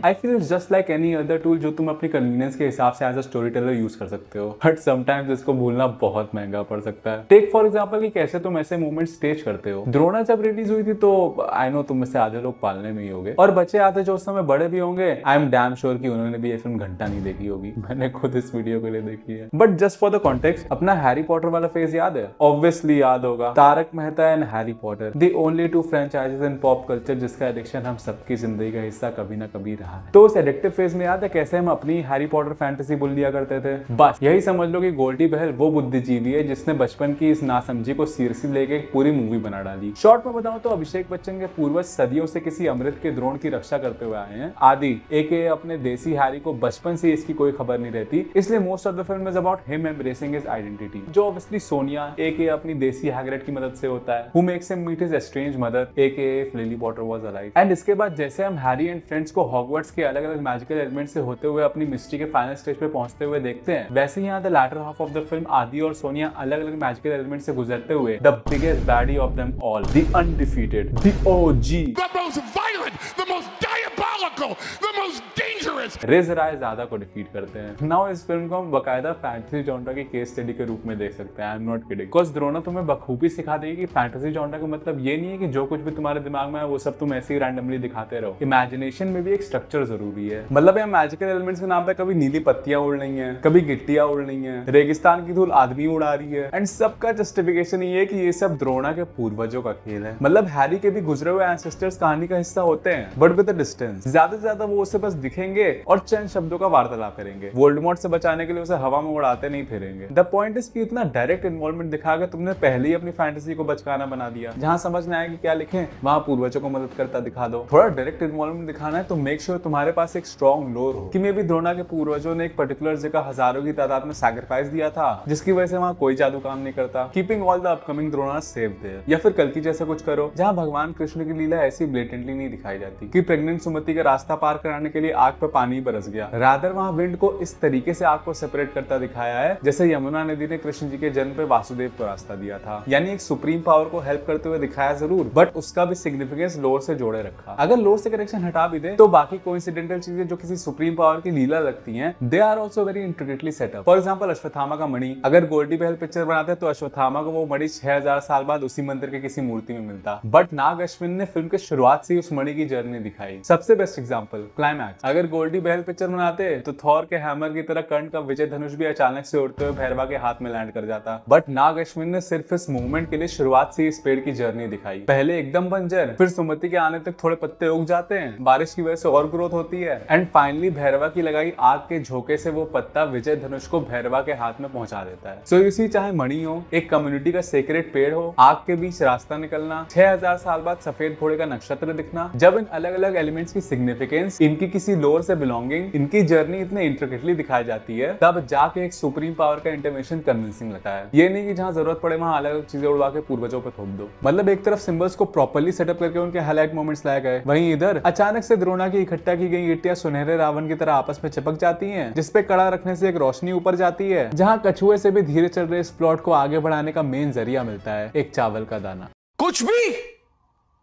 Speaker 1: I feel it's just like any other tool जो तुम अपनी कन्वीनियंस के हिसाब से as a story teller use कर सकते हो, बट समटाइम्स इसको भूलना बहुत महंगा पड़ सकता है। टेक फॉर एग्जांपल कि कैसे तुम ऐसे मोमेंट स्टेज करते हो। द्रोणा जब रिलीज हुई थी तो आई नो तुम में से आधे लोग पालने में ही होंगे और बच्चे आधे जो उस समय बड़े भी होंगे। आई एम डैम श्योर कि उन्होंने भी ये फिल्म घंटा नहीं देखी होगी। मैंने खुद इस वीडियो के लिए देखी है। But just for the context, अपना हैरी पॉटर वाला फेज याद है? ऑब्वियसली याद होगा। Tarak Mehta and Harry Potter, the only two franchises in pop culture जिसका एडिक्शन हम सबकी जिंदगी का हिस्सा कभी ना कभी रहा है। तो उस एडिक्टिव फेज में याद है कैसे हम अपनी हैरी पॉटर फैंटेसी बुल दिया करते थे? बस यही समझ लो कि गोल्डी बहल वो बुद्धिजीवी है जिसने बचपन की इस नासमझी को सीरियसली लेके एक पूरी मूवी बना डाली। शॉर्ट में बताऊं तो अभिषेक बच्चन के पूर्वज सदियों से किसी अमृत के द्रोण की रक्षा करते हुए आए हैं। आदि एके अपने देसी हैरी को बचपन से इसकी कोई खबर नहीं रहती, इसलिए most of the film is about him embracing his identity, जो ऑब्वियसली सोनिया एके अपनी देसी हैग्रिड की मदद से होता है, who makes him meet his estranged mother aka if Lily Potter was alive. And इसके बाद जैसे हम हैरी एंड फ्रेंड्स को हॉगवर्ट्स के अलग अलग मैजिकल एलिमेंट से होते हुए अपनी मिस्ट्री के फाइनल स्टेज पे पहुंचते हुए देखते हैं, वैसे ही यहाँ the latter half of the film आदि और सोनिया अलग अलग मैजिकल एलिमेंट से गुजरते हुए the biggest baddie of them all, the undefeated, the OG,
Speaker 18: the most violent, the most diabolical, the most dangerous
Speaker 1: रिज राय ज्यादा को डिफीट करते हैं। नाउ इस फिल्म को हम बकायदा फैंटेसी जॉनरा की केस स्टडी के रूप में देख सकते हैं। आई am not kidding, because Drona तुम्हें बखूबी सिखा देगी कि फैंटेसी जॉनरा का मतलब ये नहीं है कि जो कुछ भी तुम्हारे दिमाग में है वो सब तुम ऐसे ही रैंडमली दिखाते रहो। इमेजिनेशन में भी एक स्ट्रक्चर जरूरी है। मतलब यहाँ मैजिकल एलिमेंट्स के नाम पे कभी नीली पत्तियां उड़ रही हैं, कभी गिट्टियां उड़ रही हैं, रेगिस्तान की धूल आदमी उड़ा रही है, एंड सबका जस्टिफिकेशन ये है कि ये सब द्रोणा के पूर्वजों का खेल है। मतलब हैरी के भी गुजरे हुए एंसेस्टर्स कहानी का हिस्सा होते हैं, बट विद अ डिस्टेंस। ज्यादा से ज्यादा वो उसे बस दिखेंगे और चंद शब्दों का वार्तालाप करेंगे। वोल्डेमॉर्ट से बचाने के लिए उसे हवा में उड़ाते नहीं फिरेंगे। द पॉइंट इज कि इतना डायरेक्ट इन्वॉल्वमेंट दिखा के तुमने पहले ही अपनी फैंटेसी को बचकाना बना दिया। जहां समझ में आया कि क्या लिखें वहां पूर्वजों को मदद करता दिखा दो। थोड़ा डायरेक्ट इन्वॉल्वमेंट दिखाना है तो मेक श्योर तुम्हारे पास एक स्ट्रॉन्ग लोर हो कि मे बी द्रोणा के पूर्वजों ने एक पर्टिकुलर जगह हजारों की तादाद में सैक्रिफाइस दिया था, जिसकी वजह से वहां कोई जादू काम नहीं करता। Keeping all the upcoming Drona save their. या फिर कल्कि जैसा कुछ करो जहां भगवान कृष्ण की लीला ऐसी ब्लेटेंटली नहीं दिखाई जाती कि प्रेग्नेंट सुमति का रास्ता पार कराने के लिए आग पे पानी बरस गया। रादर वहां विंड को इस तरीके से आग को सेपरेट करता दिखाया है जैसे यमुना नदी ने कृष्ण जी के जन्म पे वासुदेव को रास्ता दिया था। यानी एक सुप्रीम पावर को हेल्प करते हुए दिखाया जरूर, बट उसका भी सिग्निफिकेंस लोर से जोड़े रखा। अगर लोर से कनेक्शन हटा भी दे तो बाकी कोइंसिडेंटल चीजें जो किसी सुप्रीम पावर की लीला लगती हैं, they are also very intricately set up. For example Ashwatthama का मणि, अगर गोल्डी बहल पिक्चर बनाते तो अश्वत्थामा को वो मणि 6000 साल बाद उसी मंदिर के किसी मूर्ति में मिलता, बट नाग अश्विन ने फिल्म के शुरुआत से ही उस मणि की जर्नी दिखाई। सबसे बेस्ट एग्जांपल क्लाइमैक्स। अगर गोल्डी बहल पिक्चर बनाते तो थॉर के हैमर की तरह कर्ण का विजय धनुष भी अचानक से उड़ते हुए भैरवा के हाथ में लैंड कर जाता, बट नाग अश्विन ने सिर्फ इस मूवमेंट के लिए शुरुआत से इस पेड़ की जर्नी दिखाई। पहले एकदम बंजर, फिर सुमति के आने तक थोड़े पत्ते उग जाते हैं, बारिश की वजह से और ग्रोथ होती है, एंड फाइनली भैरवा की लगाई आग के झोंके से वो पत्ता विजय धनुष को भैरवा के हाथ में पहुंचा देता है। सो इसी चाहे मणि हो, एक कम्युनिटी का सीक्रेट पेड़ हो, आग के बीच रास्ता निकलना, 6000 साल बाद सफेद घोड़े का नक्षत्र दिखना, जब इन अलग अलग एलिमेंट्स की सिग्निफिकेंस, इनकी किसी लोर से बिलोंगिंग, इनकी जर्नी इतने इंट्रिकेटली दिखाई जाती है, तब जाके एक सुप्रीम पावर का इंटरवेंशन कन्विंसिंग लगता है। ये नहीं कि जहां जरूरत पड़े वहां अलग अलग चीजें उड़वा के पूर्वजों पे थोप दो। मतलब एक तरफ सिंबल्स को प्रॉपर्ली सेटअप करके उनके हाईलाइट मोमेंट्स लाए गए, वहीं इधर अचानक से द्रोणा की इकट्ठा की गई गिट्टियां सुनहरे रावण की तरह आपस में चिपक जाती हैं, जिसपे कड़ा रखने से एक रोशनी ऊपर जाती है, जहां कछुए से भी धीरे चल रहे इस प्लॉट को आगे बढ़ाने का मेन जरिया मिलता है, एक चावल का दाना। कुछ भी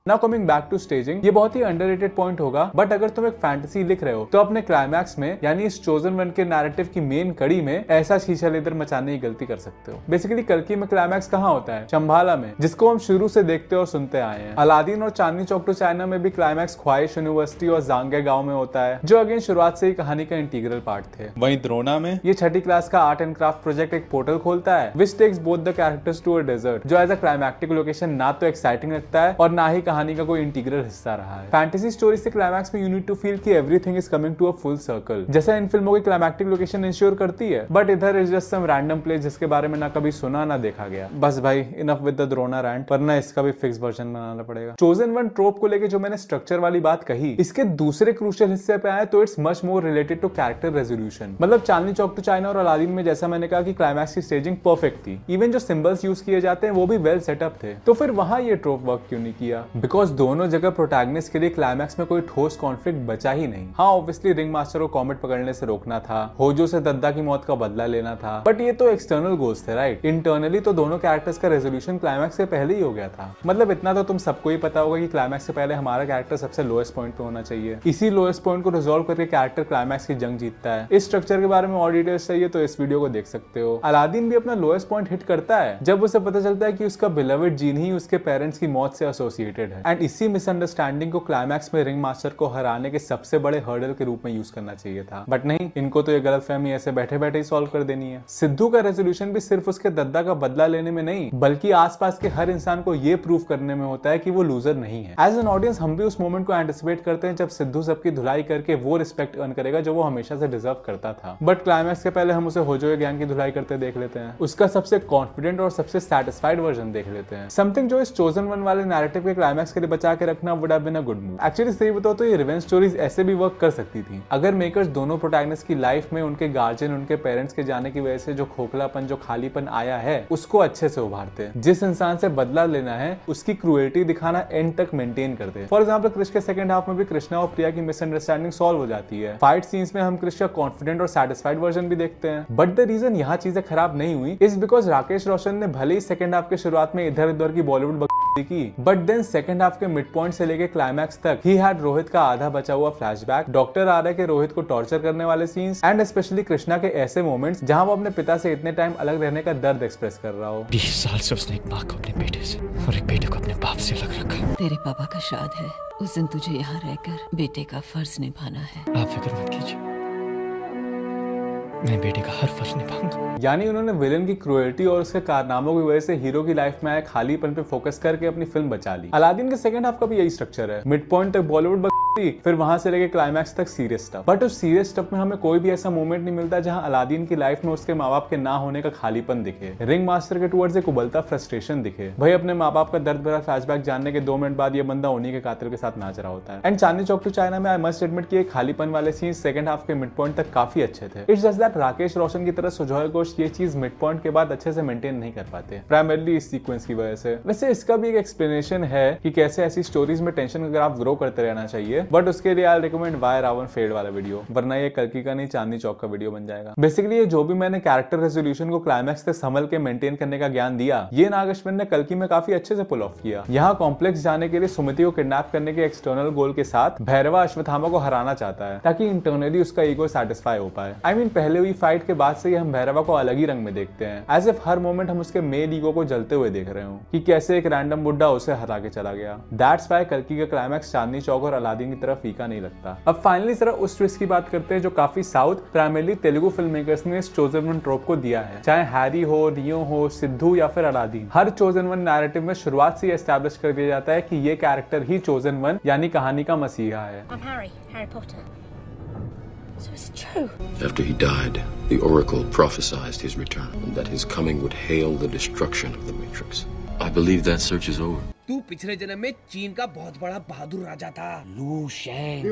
Speaker 1: now coming back to staging, ये बहुत ही अंडररेटेड पॉइंट होगा, बट अगर तुम एक फैंटेसी लिख रहे हो तो अपने क्लाइमैक्स में यानी इस चोजन वन के नैरेटिव की मेन कड़ी में ऐसा शीशा लेदर मचाने की गलती कर सकते हो। बेसिकली कल्कि में क्लाइमैक्स कहाँ होता है? शंभाला में, जिसको हम शुरू से देखते और सुनते आए हैं। अलादीन और चांदनी चौक टू चाइना में भी क्लाइमैक्स ख्वाहिश यूनिवर्सिटी और जांगे गांव में होता है, जो अगेन शुरुआत से ही कहानी का इंटीग्रल पार्ट थे। वहीं द्रोणा में ये छठी क्लास का आर्ट एंड क्राफ्ट प्रोजेक्ट एक पोर्टल खोलता है which takes both the characters to a desert, जो एज अ क्लाइमैक्टिक लोकेशन ना तो एक्साइटिंग लगता है और ना ही कहानी का कोई इंटीग्रल हिस्सा रहा है। फैंटेसी स्टोरी से क्लाइमैक्स में यू नीड टू फील कि everything is coming to a full circle, जैसा इन फिल्मों की क्लाइमैक्टिक लोकेशन इंश्योर करती है, बट इधर is just some random place जिसके बारे में ना कभी सुना ना देखा गया। बस भाई enough with the Drona rant, पर ना इसका भी फिक्स वर्जन बनाना पड़ेगा। चोजन वन ट्रोप को लेके जो मैंने स्ट्रक्चर वाली बात कही, इसके दूसरे क्रूशियल हिस्से पे आए तो it's much more related to character resolution. मतलब चांदनी चौक टू चाइना और अलादीन में जैसा मैंने कहा कि क्लाइमैक्स की स्टेजिंग परफेक्ट थी, इवन जो सिंबल्स यूज किए जाते हैं वो भी वेल सेटअप थे, तो फिर वहां ये ट्रोप वर्क क्यों नहीं किया? बिकॉज दोनों जगह प्रोटैगनिस्ट के लिए क्लाइमैक्स में कोई ठोस कॉन्फ्लिक्ट बचा ही नहीं। हाँ ऑब्वियसली रिंग मास्टर को कॉमेट पकड़ने से रोकना था, होजो से दद्दा की मौत का बदला लेना था, बट ये तो एक्सटर्नल गोल्स थे राइट। इंटरनली तो दोनों कैरेक्टर्स का रेजोल्यूशन क्लाइमैक्स से पहले ही हो गया था। मतलब इतना तो तुम सबको ही पता होगा कि क्लाइमैक्स से पहले हमारा कैरेक्टर सबसे लोएस्ट पॉइंट पे होना चाहिए, इसी लोएस्ट पॉइंट को रिजॉल्व करके कैरेक्टर क्लाइमैक्स की जंग जीतता है। इस स्ट्रक्चर के बारे में और डिटेल्स चाहिए तो इस वीडियो को देख सकते हो। अलादीन भी अपना लोएस्ट पॉइंट हिट करता है जब उसे पता चलता है कि उसका बिलवेड जीन ही उसके पेरेंट्स की मौत से एसोसिएटेड है, एंड इसी मिसअंडरस्टैंडिंग को क्लाइमैक्स में रिंग मास्टर को हराने के सबसे बड़े हर्डल के रूप में यूज करना चाहिए था। बट नहीं, इनको तो ये गलतफहमी ऐसे बैठे बैठे ही सॉल्व कर देनी है। सिद्धू का रेजोल्यूशन भी सिर्फ उसके दद्दा का बदला लेने में नहीं, बल्कि आसपास के हर इंसान को ये प्रूव करने में होता है कि वो लूजर नहीं है। एज एन ऑडियंस हम भी उस मोमेंट को एंटिसिपेट करते हैं जब सिद्धू सबकी धुलाई करके वो रिस्पेक्ट अर्न करेगा जो वो हमेशा से डिजर्व करता था। बट क्लाइमैक्स के पहले हम उसे होजो गैंग की धुलाई करते देख लेते हैं, उसका सबसे कॉन्फिडेंट और सबसे सैटिस्फाइड वर्जन देख लेते हैं। समथिंग जो इस चोजन वन वाले नैरेटिव के क्लाइमैक्स के लिए बचा के रखना would have been a good move. Actually सही बताओ तो ये रिवेंज स्टोरीज ऐसे भी वर्क कर सकती थी अगर मेकर्स दोनों प्रोटैगनिस्ट की लाइफ में उनके गार्जियन, उनके पेरेंट्स के जाने की वजह से जो खोखलापन, जो खालीपन आया है उसको अच्छे से उभारते। जिस इंसान से बदला लेना है उसकी क्रूएल्टी दिखाना एंड तक मेंटेन करते। फॉर एग्जांपल क्रिश के सेकंड हाफ में भी कृष्णा और प्रिया की मिसअंडरस्टैंडिंग सॉल्व हो जाती है। फाइट सीन्स में हम क्रिश का कॉन्फिडेंट और सैटिस्फाइड वर्जन भी देखते हैं। बट द रीजन यहाँ चीजें खराब नहीं हुई इज बिकॉज राकेश रोशन ने भले ही सेकंड हाफ के शुरुआत में इधर उधर की बॉलीवुड की, but then second second half के मिड पॉइंट से लेके क्लाइमैक्स तक ही हैड रोहित का आधा बचा हुआ फ्लैशबैक, डॉक्टर आर्या के रोहित को टॉर्चर करने वाले सीन्स एंड स्पेशली कृष्णा के ऐसे मोमेंट्स जहां वो अपने पिता से इतने टाइम अलग रहने का दर्द एक्सप्रेस कर रहा हो।
Speaker 18: 20 साल से उसने एक माँ को अपने बेटे से और एक बेटे को अपने बाप से अलग रखा।
Speaker 10: तेरे पापा का श्राद्ध है, उस दिन तुझे यहाँ रहकर बेटे का फर्ज निभाना है।
Speaker 18: आप फिक्र मत कीजिए, मैं बेटे का हर फर्ज निभाऊंगा।
Speaker 1: यानी उन्होंने विलेन की क्रूएल्टी और उसके कारनामों की वजह से हीरो की लाइफ में आए खालीपन पे फोकस करके अपनी फिल्म बचा ली। अलादीन के सेकंड हाफ का भी यही स्ट्रक्चर है, मिड पॉइंट तक बॉलीवुड फिर वहां से लेके क्लाइमैक्स तक सीरियस स्टफ, बट उस सीरियस स्टफ में हमें कोई भी ऐसा मोमेंट नहीं मिलता जहां अलादीन की लाइफ में उसके माँ बाप के ना होने का खालीपन दिखे, रिंग मास्टर के टुवर्ड्स एक उबलता फ्रस्ट्रेशन दिखे। भाई अपने माँ बाप का दर्द भरा फ्लैशबैक जानने के 2 मिनट बाद ये बंदा उन्हीं के कातिल के साथ नाच रहा होता है। And Chandni Chowk to China में आई मस्ट एडमिट कि खालीपन वाले सीन सेकंड हाफ के मिड पॉइंट तक काफी अच्छे थे। It's just that Rakesh Roshan की तरह सुजॉय घोष ये चीज मिड पॉइंट के बाद अच्छे से मेंटेन नहीं कर पाते, प्राइमरली इस सीक्वेंस की वजह से। वैसे इसका भी एक एक्सप्लेनेशन है कि कैसे ऐसी स्टोरीज में टेंशन का ग्राफ ग्रो करते रहना चाहिए, बट उसके लिए रिकमेंड वाई रावण फेड वाला वीडियो, वरना ये कल्कि का नहीं चांदनी चौक का वीडियो बन जाएगा। बेसिकली ये जो भी मैंने कैरेक्टर रेजोल्यूशन को क्लाइमैक्स तक संभल के मेंटेन करने का ज्ञान दिया, ये नाग अश्विन ने कल्कि में काफी अच्छे से पुल ऑफ किया। यहाँ कॉम्प्लेक्स जाने के लिए सुमति को किडनैप करने के एक्सटर्नल गोल के साथ भैरवा अश्वत्थामा को हराना चाहता है ताकि इंटरनली उसका ईगो सेटिस्फाई हो पाए। आई मीन पहले हुई फाइट के बाद से हम भैरवा को अलग ही रंग में देखते हैं, एज इफ हर मोमेंट हम उसके मेल ईगो को जलते हुए देख रहे हो कि कैसे एक रैंडम बुड्ढा उसे हरा के चला गया। दैट्स व्हाई कल्कि का क्लाइमैक्स चांदनी चौक और अलादीन की तरफ फीका नहीं लगता। अब फाइनली जरा उस ट्विस्ट की बात करते हैं जो काफी south primarily Telugu film makers ने इस चोजन वन ट्रोप को दिया है। चाहे हैरी हो, रियो हो, सिद्धू या फिर अलादीन, हर चोजन वन नैरेटिव में शुरुआत से एस्टैब्लिश कर दिया जाता है कि ये कैरेक्टर ही चोजन वन यानी कहानी का मसीहा है।
Speaker 4: I'm Harry Potter. So is it true?
Speaker 19: After he died, the Oracle prophesied his return and that his coming would hail the destruction of the Matrix. I believe that search is over.
Speaker 14: तू पिछले जन्म में चीन का बहुत बड़ा बहादुर राजा था, लू शेंग।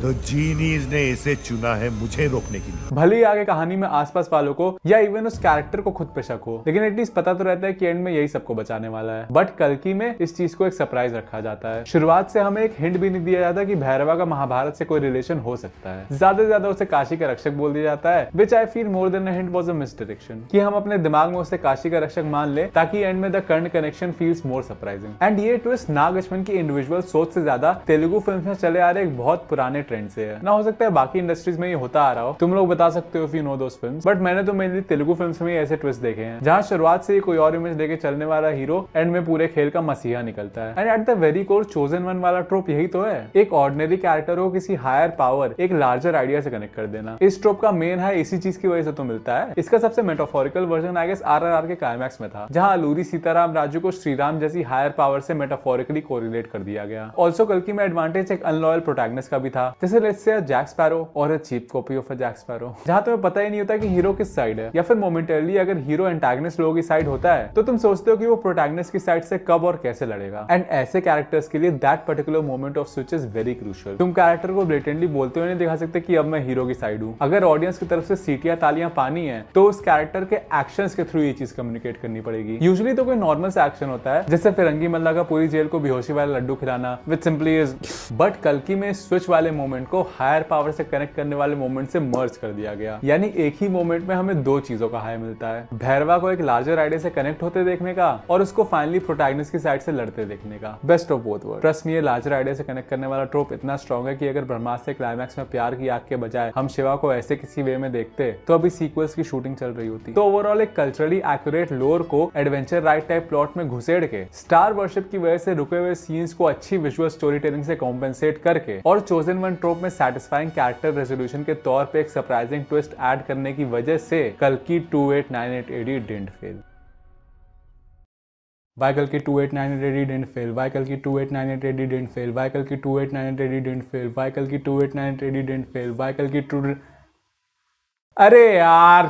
Speaker 11: तो जीनीज ने इसे चुना है मुझे रोकने के लिए।
Speaker 1: भले ही आगे कहानी में आसपास वालों को या इवन उस कैरेक्टर को खुद पे शक हो, लेकिन एटलीस्ट पता तो रहता है कि एंड में यही सबको बचाने वाला है। बट कल्कि में इस चीज को एक सरप्राइज रखा जाता है। शुरुआत से हमें एक हिंट भी नहीं दिया जाता कि भैरवा का महाभारत से कोई रिलेशन हो सकता है। ज्यादा से ज्यादा उसे काशी का रक्षक बोल दिया जाता है, which I feel more than a hint was a misdirection, कि हम अपने दिमाग में उसे काशी का रक्षक मान ले ताकि एंड में the Karna connection feels more surprising. And ये ट्विस्ट नाग अश्विन की इंडिविजुअल सोच से ज्यादा तेलुगु फिल्म में चले आ रहे एक बहुत पुराने ट्रेंड से है। ना हो सकता है बाकी इंडस्ट्रीज में ये होता आ रहा हो, तुम लोग बता सकते हो if you know those films, but मैंने तो मेनली तेलुगु फिल्म्स में ऐसे ट्विस्ट देखे हैं जहां शुरुआत से कोई और इमेज लेके चलने वाला हीरो एंड में पूरे खेल का मसीहा निकलता है। And at the very core chosen one वाला ट्रोप यही तो है, एक ऑर्डिनरी कैरेक्टर को किसी हायर पावर, एक लार्जर आइडिया से कनेक्ट कर देना। इस ट्रोप का मेन है इसी चीज की वजह से तो मिलता है। इसका सबसे metaphorical version I guess RRR के क्लाइमैक्स में था, जहां अलूरी सीताराम राजू को श्रीराम जैसी हायर पावर से मेटाफोरिकली कोरिलेट कर दिया गया। ऑल्सो कल्कि में एडवांटेज एक अनलॉयल प्रोटैगनिस्ट का भी था, जैसे लेट्स से जैक स्पैरो और a cheap copy of a Jack Sparrow, जहां तुम्हें पता ही नहीं होता कि हीरो किस साइड है, या फिर मोमेंटरली अगर हीरो एंटागनिस्ट लोगों की साइड होता है तो तुम सोचते हो कि वो प्रोटैगनिस्ट की साइड से कब और कैसे लड़ेगा। एंड ऐसे कैरेक्टर्स के लिए that particular moment off switch is very crucial. तुम कैरेक्टर को ब्लेटेंटली बोलते हुए नहीं दिखा सकते कि अब मैं हीरो की साइड हूं। अगर ऑडियंस की तरफ से सीटियां तालियां पानी है तो उस कैरेक्टर के एक्शंस के थ्रू ये चीज कम्युनिकेट करनी पड़ेगी। यूजुअली तो कोई नॉर्मल सा एक्शन होता है, जैसे फिरंगी मल्ला का पूरी जेल को बेहोशी वाला लड्डू खिलाना, विच सिंपली इज, बट कल्कि में स्विच वाले मोमेंट को हायर पावर से कनेक्ट करने वाले मोमेंट से मर्ज कर दिया गया। यानी एक ही मोमेंट में हमें दो चीजों का हाई मिलता है, भैरवा को एक लार्जर आइडिया से कनेक्ट होते देखने का और उसको फाइनली प्रोटैगनिस्ट की साइड से लड़ते देखने का। Best of both world. Trust me, ये लार्जर आइडिया से कनेक्ट करने वाला ट्रोप इतना स्ट्रॉन्ग है कि अगर ब्रह्मास्त्र क्लाइमैक्स में प्यार की आग के बजाय हम शिवा को ऐसे किसी वे में देखते तो अभी सीक्वल्स की शूटिंग चल रही होती। तो ओवरऑल एक कल्चरली एक्यूरेट लोर को एडवेंचर राइड टाइप प्लॉट में घुसेड़ के स्टार वर्शिप की वजह से रुके हुए सीन्स को अच्छी विजुअल स्टोरी टेलिंग से कॉम्पेंसेट करके और चोजन वन ट्रोप में सैटिस्फाइंग कैरेक्टर रेजोल्यूशन के तौर पे एक सरप्राइजिंग ट्विस्ट ऐड करने की वजह से कल्कि 2898 AD didn't fail. Why Kalki 2898 AD didn't fail? Why Kalki 2898 AD didn't fail? Why Kalki 2898 AD didn't fail? Why Kalki 2898 AD didn't fail? Why Kalki 2... अरे यार